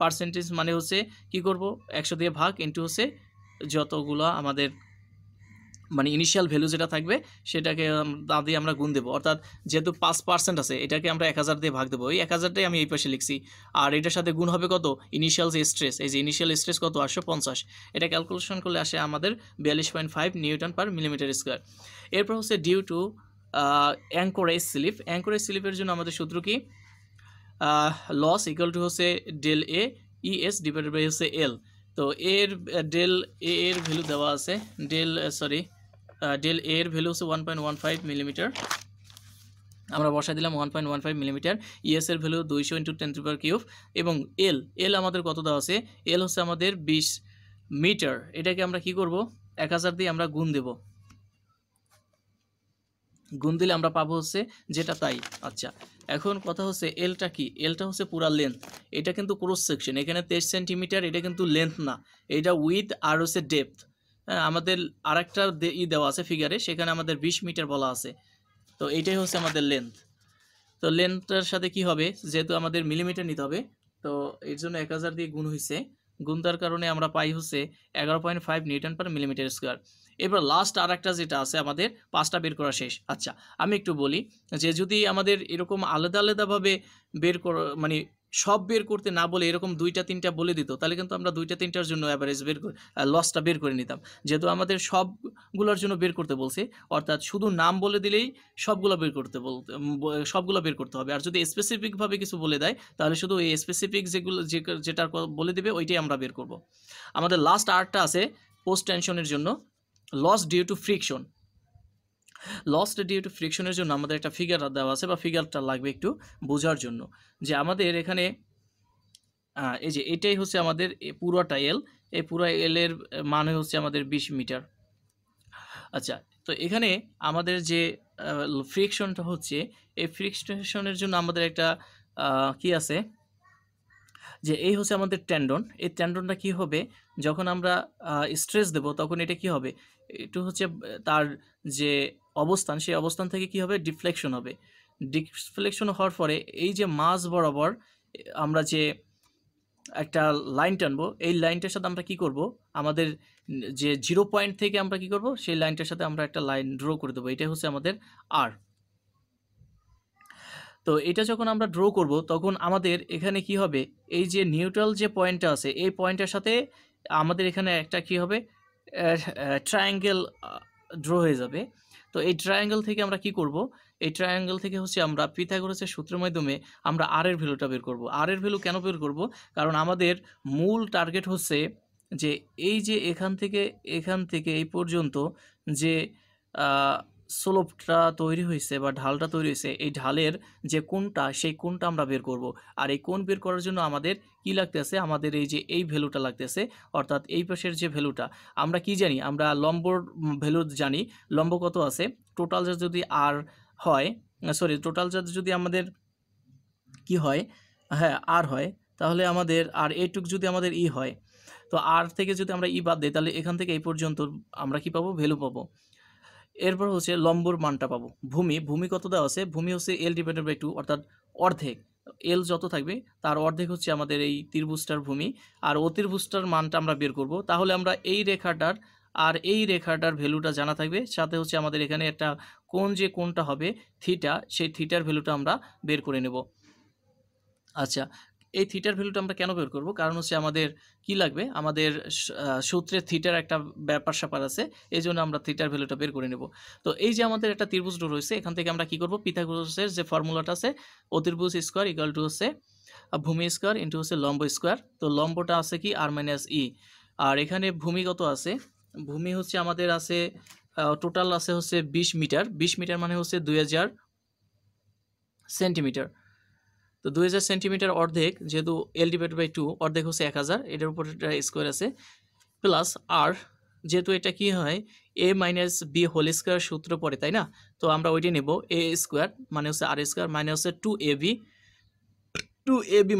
পার্সেন্টেজ মানে হচ্ছে কি করব, 100 দিয়ে ভাগ ইন্টু হচ্ছে যতগুলো আমাদের মানে ইনিশিয়াল ভ্যালু যেটা থাকবে সেটাকে তা দিয়ে আমরা গুণ দেবো। অর্থাৎ যেহেতু 5% আছে এটাকে আমরা 1000 দিয়ে ভাগ দেবো, এই 1000টাই আমি এই পাশে লিখছি। আর এটার সাথে গুণ হবে কত, ইনিশিয়াল যে স্ট্রেস, এই যে ইনিশিয়াল স্ট্রেস কত, 850। এটা ক্যালকুলেশন করলে আসে আমাদের 42.5 নিউটন পার মিলিমিটার স্কোয়ার। এরপর হচ্ছে due to anchorage slip. Anchorage স্লিপের জন্য আমাদের সূত্র কি, লস ইকুয়াল টু হচ্ছে del A ES divided by হচ্ছে এল। তো ডেল এ এর ভ্যালু দেওয়া আছে, ডেল এ এর ভ্যালু হচ্ছে 1.15 মিলিমিটার, আমরা বসাই দিলাম 1.15 মিলিমিটার। ইএস এর ভ্যালু 200 × 10³ এবং এল আমাদের কত দেওয়া আছে, এল হচ্ছে আমাদের 20 মিটার। এটাকে আমরা কি করব, 1000 দিয়ে আমরা গুণ দেব, গুণ দিলে আমরা পাবো হচ্ছে যেটা তাই। আচ্ছা, এখন কথা হচ্ছে এলটা কি, এলটা হচ্ছে পুরা লেন্থ, এটা কিন্তু ক্রস সেকশন, এখানে 23 সেন্টিমিটার, এটা কিন্তু লেন্থ না, এটা উইথ আর হচ্ছে ডেপথ। হ্যাঁ, আমাদের আরেকটা দেওয়া আছে ফিগারে, সেখানে আমাদের 20 মিটার বলা আছে। তো এইটাই হচ্ছে আমাদের লেন্থ। তো লেন্থটার সাথে কি হবে, যেহেতু আমাদের মিলিমিটার নিতে হবে, তো এর জন্য 1000 দিয়ে গুণ হয়েছে গুণ দেওয়ার কারণে আমরা পাই হচ্ছে 11.5 নিউটন পার মিলিমিটার স্কোয়ার। এবার লাস্ট আর একটা যেটা আছে আমাদের 5টা বের করা শেষ। আচ্ছা, আমি একটু বলি যে যদি আমাদের এরকম আলাদা আলাদাভাবে বের করা মানে সব বের করতে না বলে এরকম 2টা 3টা বলে দিত, তাহলে কিন্তু আমরা 2টা 3টার জন্য অ্যাভারেজ বের করে লসটা বের করে নিতাম। যেহেতু আমাদের সবগুলোর জন্য বের করতে বলছে, অর্থাৎ শুধু নাম বলে দিলেই সবগুলো বের করতে বলতে সবগুলো বের করতে হবে। আর যদি স্পেসিফিকভাবে কিছু বলে দেয় তাহলে শুধু এই স্পেসিফিক যেটা বলে দিবে ওইটাই আমরা বের করব। আমাদের লাস্ট আরটা আছে পোস্ট টেনশনের জন্য loss due to friction. Loss due to ফ্রিকশনের জন্য আমাদের একটা ফিগার দেওয়া আছে বা ফিগারটা লাগবে একটু বোঝার জন্য, যে আমাদের এখানে এই যে এটাই হচ্ছে আমাদের পুরোটা এল, এই পুরো এলের মানে হচ্ছে আমাদের 20 মিটার। আচ্ছা, তো এখানে আমাদের যে ফ্রিকশনটা হচ্ছে, এই ফ্রিকশনের জন্য আমাদের একটা কি আছে, যে এই হচ্ছে আমাদের টেন্ডন। এই টেন্ডনটা কি হবে যখন আমরা স্ট্রেস দেব তখন এটা কি হবে, একটু হচ্ছে তার যে অবস্থান সেই অবস্থান থেকে কি হবে ডিফ্লেকশন হবে। ডিফ্লেকশন হওয়ার পরে এই যে মাঝ বরাবর আমরা যে একটা লাইন টানবো, এই লাইনটার সাথে আমরা কি করব, আমাদের যে 0 পয়েন্ট থেকে আমরা কি করব সেই লাইনটার সাথে আমরা একটা লাইন ড্র করে দেবো। এটাই হচ্ছে আমাদের আর। তো এটা যখন আমরা ড্র করব তখন আমাদের এখানে কি হবে, এই যে নিউট্রাল যে পয়েন্টটা আছে এই পয়েন্টের সাথে আমাদের এখানে একটা কি হবে ট্রায়াঙ্গেল ড্র হয়ে যাবে। তো এই ট্রায়াঙ্গেল থেকে আমরা কি করব, এই ট্রায়াঙ্গেল থেকে হচ্ছে আমরা পিথাগোরাসের সূত্রের মাধ্যমে আমরা আর এর ভ্যালুটা বের করব। আর এর ভ্যালু কেন বের করব, কারণ আমাদের মূল টার্গেট হচ্ছে যে এই যে এখান থেকে এই পর্যন্ত যে স্লোপটা তৈরি হয়েছে বা ঢালটা তৈরি হয়েছে, এই ঢালের যে কোণটা সেই কোণটা আমরা বের করব। আর এই কোণ বের করার জন্য আমাদের কি লাগতেছে, আমাদের এই যে এই ভ্যালুটা লাগতেছে, অর্থাৎ এই পাশের যে ভ্যালুটা আমরা কি জানি, আমরা লম্বর ভ্যালু জানি। লম্ব কত আছে, টোটাল যদি আর হয়, সরি টোটাল যদি আমাদের কি হয়, হ্যাঁ আর হয়, তাহলে আমাদের আর এইটুক যদি আমাদের ই হয়, তো আর থেকে যদি আমরা ই বাদ দিই তাহলে এখান থেকে এই পর্যন্ত আমরা কি পাবো, ভ্যালু পাবো। এরপর হচ্ছে লম্বর মানটা পাবো। ভূমি কত দেওয়া আছে, ভূমি হচ্ছে L/2 অর্থাৎ অর্ধেক। এল যত থাকবে তার অর্ধেক হচ্ছে আমাদের এই ত্রিভুজটার ভূমি, আর অতির্ভুজটার মানটা আমরা বের করব। তাহলে আমরা এই রেখাটার আর এই রেখাটার ভ্যালুটা জানা থাকবে, সাথে হচ্ছে আমাদের এখানে একটা কোণটা হবে থিটা, সেই থিটার ভ্যালুটা আমরা বের করে নেব। আচ্ছা, এই থিটার ভ্যালুটা আমরা কেন বের করব, কারণ হচ্ছে আমাদের কি লাগবে, আমাদের সূত্রে থিটার একটা ব্যাপার স্যাপার আছে, এই জন্য আমরা থিটার ভ্যালুটা বের করে নেব। তো এই যে আমাদের একটা ত্রিভুজ রয়েছে, এখান থেকে আমরা কি করব, পিথাগোরাসের যে ফর্মুলাটা আছে অতির্ভুজ স্কোয়ার ইকুয়াল টু হচ্ছে ভূমি স্কোয়ার ইন্টু হচ্ছে লম্ব স্কোয়ার। তো লম্বটা আছে কি আর মাইনাস ই, আর এখানে ভূমি কত আছে, ভূমি হচ্ছে আমাদের আছে টোটাল আছে হচ্ছে 20 মিটার। 20 মিটার মানে হচ্ছে 2000 সেন্টিমিটার। তো 2000 সেন্টিমিটার অর্ধেক, যেহেতু L/2 অর্ধেক হচ্ছে 1000, এটার উপর স্কোয়ার আছে, প্লাস আর, যেহেতু এটা কি হয় a minus B whole square সূত্র পড়ে তাই না, তো আমরা ওইটাই নেব। এ স্কোয়ার মানে হচ্ছে আর স্কোয়ার মানে হচ্ছে 2ab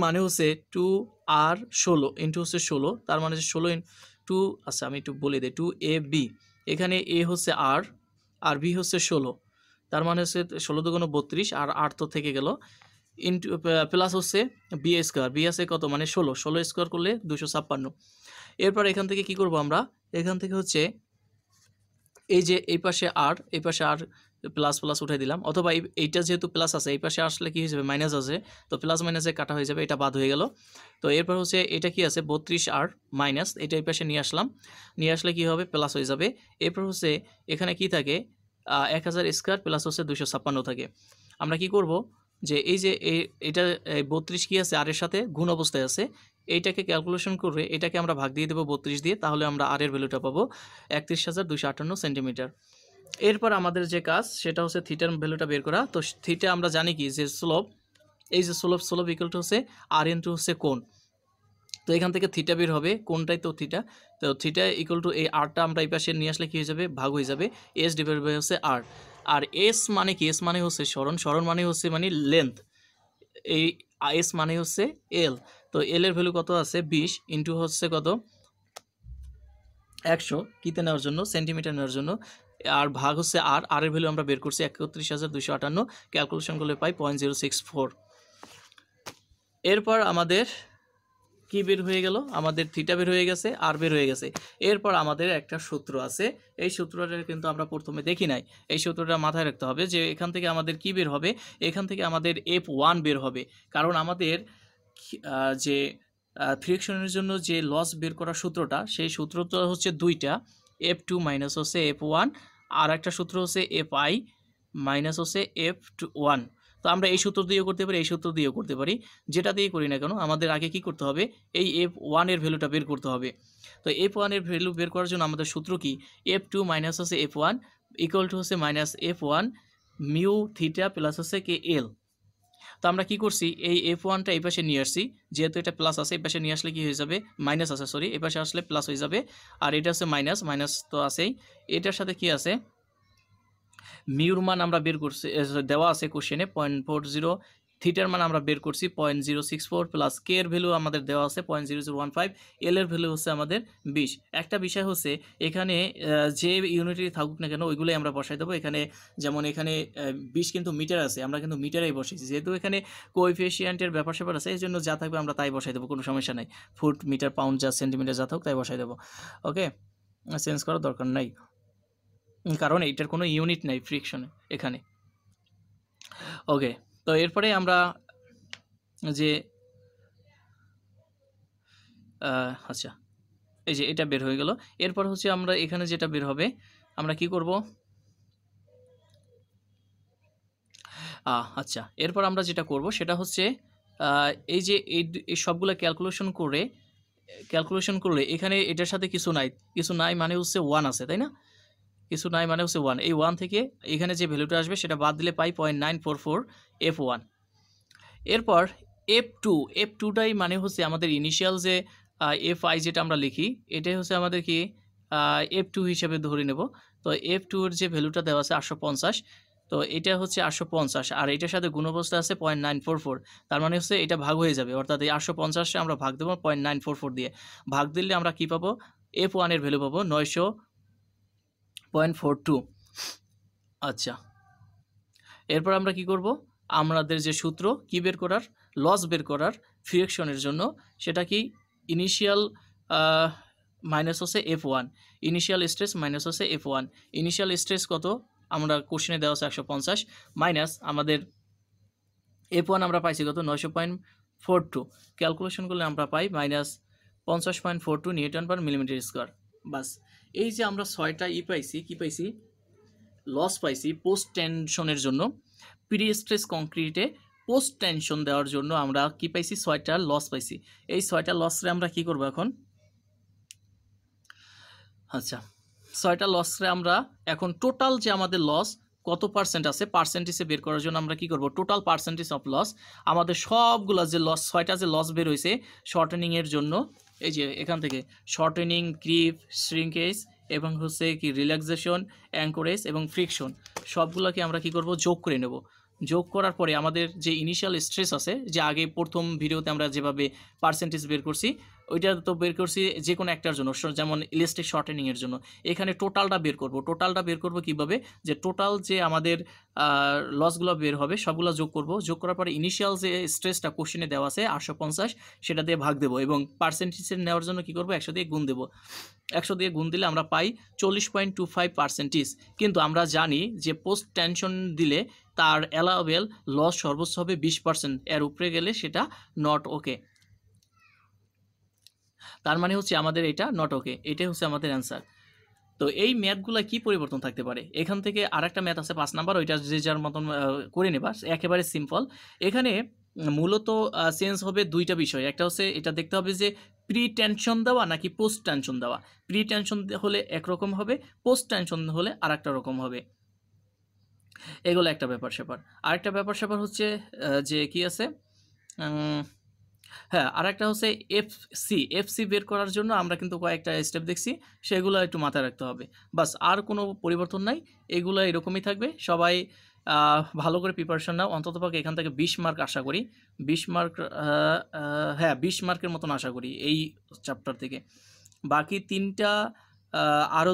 মানে হচ্ছে 2r 16 ইন্টু হচ্ছে 16, তার মানে হচ্ছে 16 ইন্টু, আচ্ছা আমি একটু বলে দিই, 2ab, এখানে a হচ্ছে আর আর b হচ্ছে 16, তার মানে হচ্ছে 16 দুগুণ 32, আর 8 তো থেকে গেল, ইন্টু প্লাস হচ্ছে বি স্কোয়ার, বি আছে কত মানে 16 স্কোয়ার করলে 256। এরপর এখান থেকে কি করব আমরা, এখান থেকে হচ্ছে এই যে এই পাশে আর প্লাস প্লাস উঠাই দিলাম, অথবা এইটা যেহেতু প্লাস আছে এই পাশে আসলে কি হয়ে যাবে মাইনাস আছে, তো প্লাস মাইনাসে কাটা হয়ে যাবে, এটা বাদ হয়ে গেল। তো এরপর হচ্ছে এটা কি আছে 32 আর মাইনাস, এটা এই পাশে নিয়ে আসলাম, নিয়ে আসলে কি হবে প্লাস হয়ে যাবে। এরপর হচ্ছে এখানে কি থাকে 1000 স্কোয়ার প্লাস হচ্ছে 256 থাকে। আমরা কি করব, যে এই যে এটা 32 কি আছে আর এর সাথে গুণ অবস্থায় আছে, এইটাকে ক্যালকুলেশন করে এটাকে আমরা ভাগ দিয়ে দেবো 32 দিয়ে, তাহলে আমরা আর এর ভ্যালুটা পাবো 31,258 সেন্টিমিটার। এরপর আমাদের যে কাজ সেটা হচ্ছে থিটার ভ্যালুটা বের করা। তো থিটা আমরা জানি কি যে স্লোপ, এই যে স্লোপ ইকুয়াল টু হচ্ছে আর ইন্টু হচ্ছে কোণ। তো এখান থেকে থিটা বের হবে, কোণটাই তো থিটা, তো থিটা ইকুয়াল টু এই আরটা আমরা এই পাশে নিয়ে আসলে কী হয়ে যাবে ভাগ হয়ে যাবে, এস ডিভাইড বাই হচ্ছে আর। আর এস মানে কি, এস মানে হচ্ছে সরণ মানে হচ্ছে মানে লেন্থ, এই এস মানে হচ্ছে এল। তো এল এর ভ্যালু কত আছে 20 ইন্টু হচ্ছে কত 100 কিতে নেওয়ার জন্য, সেন্টিমিটার নেওয়ার জন্য, আর ভাগ হচ্ছে আর এর ভ্যালু আমরা বের করছি 31,258, ক্যালকুলেশন করলে পাই 0.064। এরপর আমাদের কি বের হয়ে গেল, আমাদের থিটা বের হয়ে গেছে, আর বের হয়ে গেছে। এরপর আমাদের একটা সূত্র আছে, এই সূত্রটা কিন্তু আমরা প্রথমে দেখি নাই। এই সূত্রটা মাথায় রাখতে হবে যে এখান থেকে আমাদের কি বের হবে, এখান থেকে আমাদের F1 বের হবে। কারণ আমাদের যে ফ্রিকশনের জন্য যে লস বের করার সূত্রটা, সেই সূত্রটা হচ্ছে দুইটা, F2 মাইনাস হচ্ছে F1, আর একটা সূত্র হচ্ছে Fi মাইনাস হচ্ছে F1। তো আমরা এই সূত্র দিয়েও করতে পারি, এই সূত্র দিয়েও করতে পারি, যেটা দিয়ে করি না কেন আমাদের আগে কি করতে হবে, এই F1 এর ভ্যালুটা বের করতে হবে। তো F1 এর ভ্যালু বের করার জন্য আমাদের সূত্র কি, F2 মাইনাস হচ্ছে F1 ইকুয়াল টু হচ্ছে minus F1 mu theta plus হচ্ছে KL। তো আমরা কি করছি, এই F1টা এই পাশে নিয়ে আসছি, যেহেতু এটা প্লাস আছে এই পাশে নিয়ে আসলে কি হয়ে যাবে, মাইনাস আছে সরি, এই পাশে আসলে প্লাস হয়ে যাবে, আর এটা হচ্ছে মাইনাস, মাইনাস তো আছেই। এটার সাথে কি আছে, মিউর মান আমরা বের করছি, দেওয়া আছে কোশ্চেনে 0.40, থিটার মান আমরা বের করছি 0.064, প্লাস কে এর ভ্যালু আমাদের দেওয়া আছে 0.0015, এল এর ভ্যালু হচ্ছে আমাদের 20। একটা বিষয় হচ্ছে এখানে যে ইউনিটই থাকুক না কেন ওইগুলোই আমরা বসাই দেবো। এখানে যেমন এখানে 20 কিন্তু মিটার আছে, আমরা কিন্তু মিটারেই বসাইছি, যেহেতু এখানে কোএফিসিয়েন্টের ব্যাপার স্যাপার আছে, এই জন্য যা থাকবে আমরা তাই বসাই দেবো, কোনো সমস্যা নাই। ফুট, মিটার, পাউন্ড, যা সেন্টিমিটার যা থাকুক তাই বসাই দেবো। ওকে, চেঞ্জ করার দরকার নাই, কারণ এইটার কোনো ইউনিট নাই ফ্রিকশনে এখানে। ওকে, তো এরপরে আমরা যে আচ্ছা, এই যে এটা বের হয়ে গেল। এরপর হচ্ছে আমরা এখানে যেটা বের হবে, আমরা কি করব, আচ্ছা, এরপর আমরা যেটা করব সেটা হচ্ছে এই যে এই সবগুলো ক্যালকুলেশন করলে এখানে এটার সাথে কিছু নাই মানে হচ্ছে 1 আছে, তাই না? কিছু নাই মানে হচ্ছে 1, এই 1 থেকে এখানে যে ভ্যালুটা আসবে সেটা বাদ দিলে পাই 0.944 F1। এরপর F2টাই মানে হচ্ছে আমাদের ইনিশিয়াল যে Fi যেটা আমরা লিখি, এটাই হচ্ছে আমাদের কি F2 হিসেবে ধরে নেব। তো F2 এর যে ভ্যালুটা দেওয়া আছে 850, তো এটা হচ্ছে 850, আর এটার সাথে গুণবস্থা আছে 0.944, তার মানে হচ্ছে এটা ভাগ হয়ে যাবে, অর্থাৎ এই 850টা আমরা ভাগ দেবো 0.944 দিয়ে। ভাগ দিলে আমরা কি পাবো, F1 এর ভ্যালু পাবো 900.42। আচ্ছা, এরপর আমরা কি করব, আমাদের যে সূত্র কি বের করার, লস বের করার ফ্রিকশনের জন্য, সেটা কি ইনিশিয়াল মাইনাস হচ্ছে F1, ইনিশিয়াল স্ট্রেস মাইনাস হচ্ছে F1। ইনিশিয়াল স্ট্রেস কত, আমরা কোশ্চেনে দেওয়া আছে 150, মাইনাস আমাদের F1 আমরা পাইছি কত, 900.42, ক্যালকুলেশন করলে আমরা পাই minus 50.42 newton per millimetre square. বাস, এই যে আমরা 6টা পাইছি, কি পাইছি, লস পাইছি পোস্ট টেনশনের জন্য। প্রি স্ট্রেস কংক্রিটে পোস্ট টেনশন দেওয়ার জন্য আমরা কি পাইছি, 6টা লস পাইছি। এই 6টা লসরে আমরা কি করব এখন, আচ্ছা, 6টা লসরে আমরা এখন টোটাল যে আমাদের লস কত পার্সেন্ট আছে, পার্সেন্টেজে বের করার জন্য আমরা কি করব, টোটাল পার্সেন্টেজ অফ লস, আমাদের সবগুলো যে লস, 6টা যে লস বের হয়েছে শর্টেনিংয়ের জন্য, এই যে এখান থেকে শর্টেনিং, ক্রিপ, শ্রিঙ্কেজ এবং হচ্ছে কি রিল্যাক্সেশন, অ্যাঙ্করেজ এবং ফ্রিকশন, সবগুলোকে আমরা কি করব, যোগ করে নেব। যোগ করার পরে আমাদের যে ইনিশিয়াল স্ট্রেস আছে, যে আগে প্রথম ভিডিওতে আমরা যেভাবে পার্সেন্টেজ বের করছি, ওইটা তো বের করছি যে কোনো একটার জন্য, যেমন ইলাস্টিক শর্টেনিংয়ের জন্য। এখানে টোটালটা বের করব কীভাবে, যে টোটাল যে আমাদের লসগুলো বের হবে সবগুলো যোগ করব, যোগ করার পরে ইনিশিয়াল যে স্ট্রেসটা কোশ্চেনে দেওয়া আছে 850, সেটা দিয়ে ভাগ দেবো, এবং পার্সেন্টেজে নেওয়ার জন্য কী করবো, 100 দিয়ে গুণ দেবো। 100 দিয়ে গুণ দিলে আমরা পাই 40.25%। কিন্তু আমরা জানি যে পোস্ট টেনশন দিলে তার অ্যালাউবেল লস সর্বোচ্চ হবে 20%, এর উপরে গেলে সেটা নট ওকে। তার মানে হচ্ছে আমাদের এটা নট ওকে, এটাই হচ্ছে আমাদের অ্যান্সার। তো এই ম্যাথগুলো কি পরিবর্তন থাকতে পারে, এখান থেকে আরেকটা ম্যাথ আছে 5 নাম্বার, ওইটা যে যার মতন করে নেবা, একেবারে সিম্পল। এখানে মূলত চেঞ্জ হবে দুইটা বিষয়, একটা হচ্ছে এটা দেখতে হবে যে প্রি টেনশন দেওয়া নাকি পোস্ট টেনশন দেওয়া। প্রি টেনশন হলে একরকম হবে, পোস্ট টেনশন হলে আর একটা রকম হবে, এগুলো একটা ব্যাপার স্যাপার। আরেকটা ব্যাপার স্যাপার হচ্ছে যে কি আছে, হ্যাঁ, আরেকটা হচ্ছে এফসি বের করার জন্য আমরা কিন্তু কয়েকটা স্টেপ দেখছি, সেগুলো একটু মাথায় রাখতে হবে। বাস, আর কোনো পরিবর্তন নাই, এগুলো এরকমই থাকবে। সবাই ভালো করে প্রিপারেশন নাও, অন্ততপক্ষে এখান থেকে 20 মার্ক আশা করি, 20 মার্ক, হ্যাঁ 20 মার্কের মতন আশা করি এই চ্যাপ্টার থেকে। বাকি 3টা আরও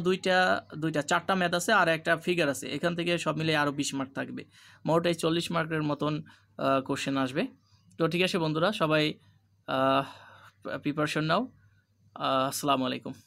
4টা ম্যাথ আছে আর একটা ফিগার আছে, এখান থেকে সব মিলে আরও 20 মার্ক থাকবে, মোট এই 40 মার্কের মতন কোশ্চেন আসবে। তো ঠিক আছে বন্ধুরা, সবাই প্রিপারেশন নাও। আসসালামু আলাইকুম।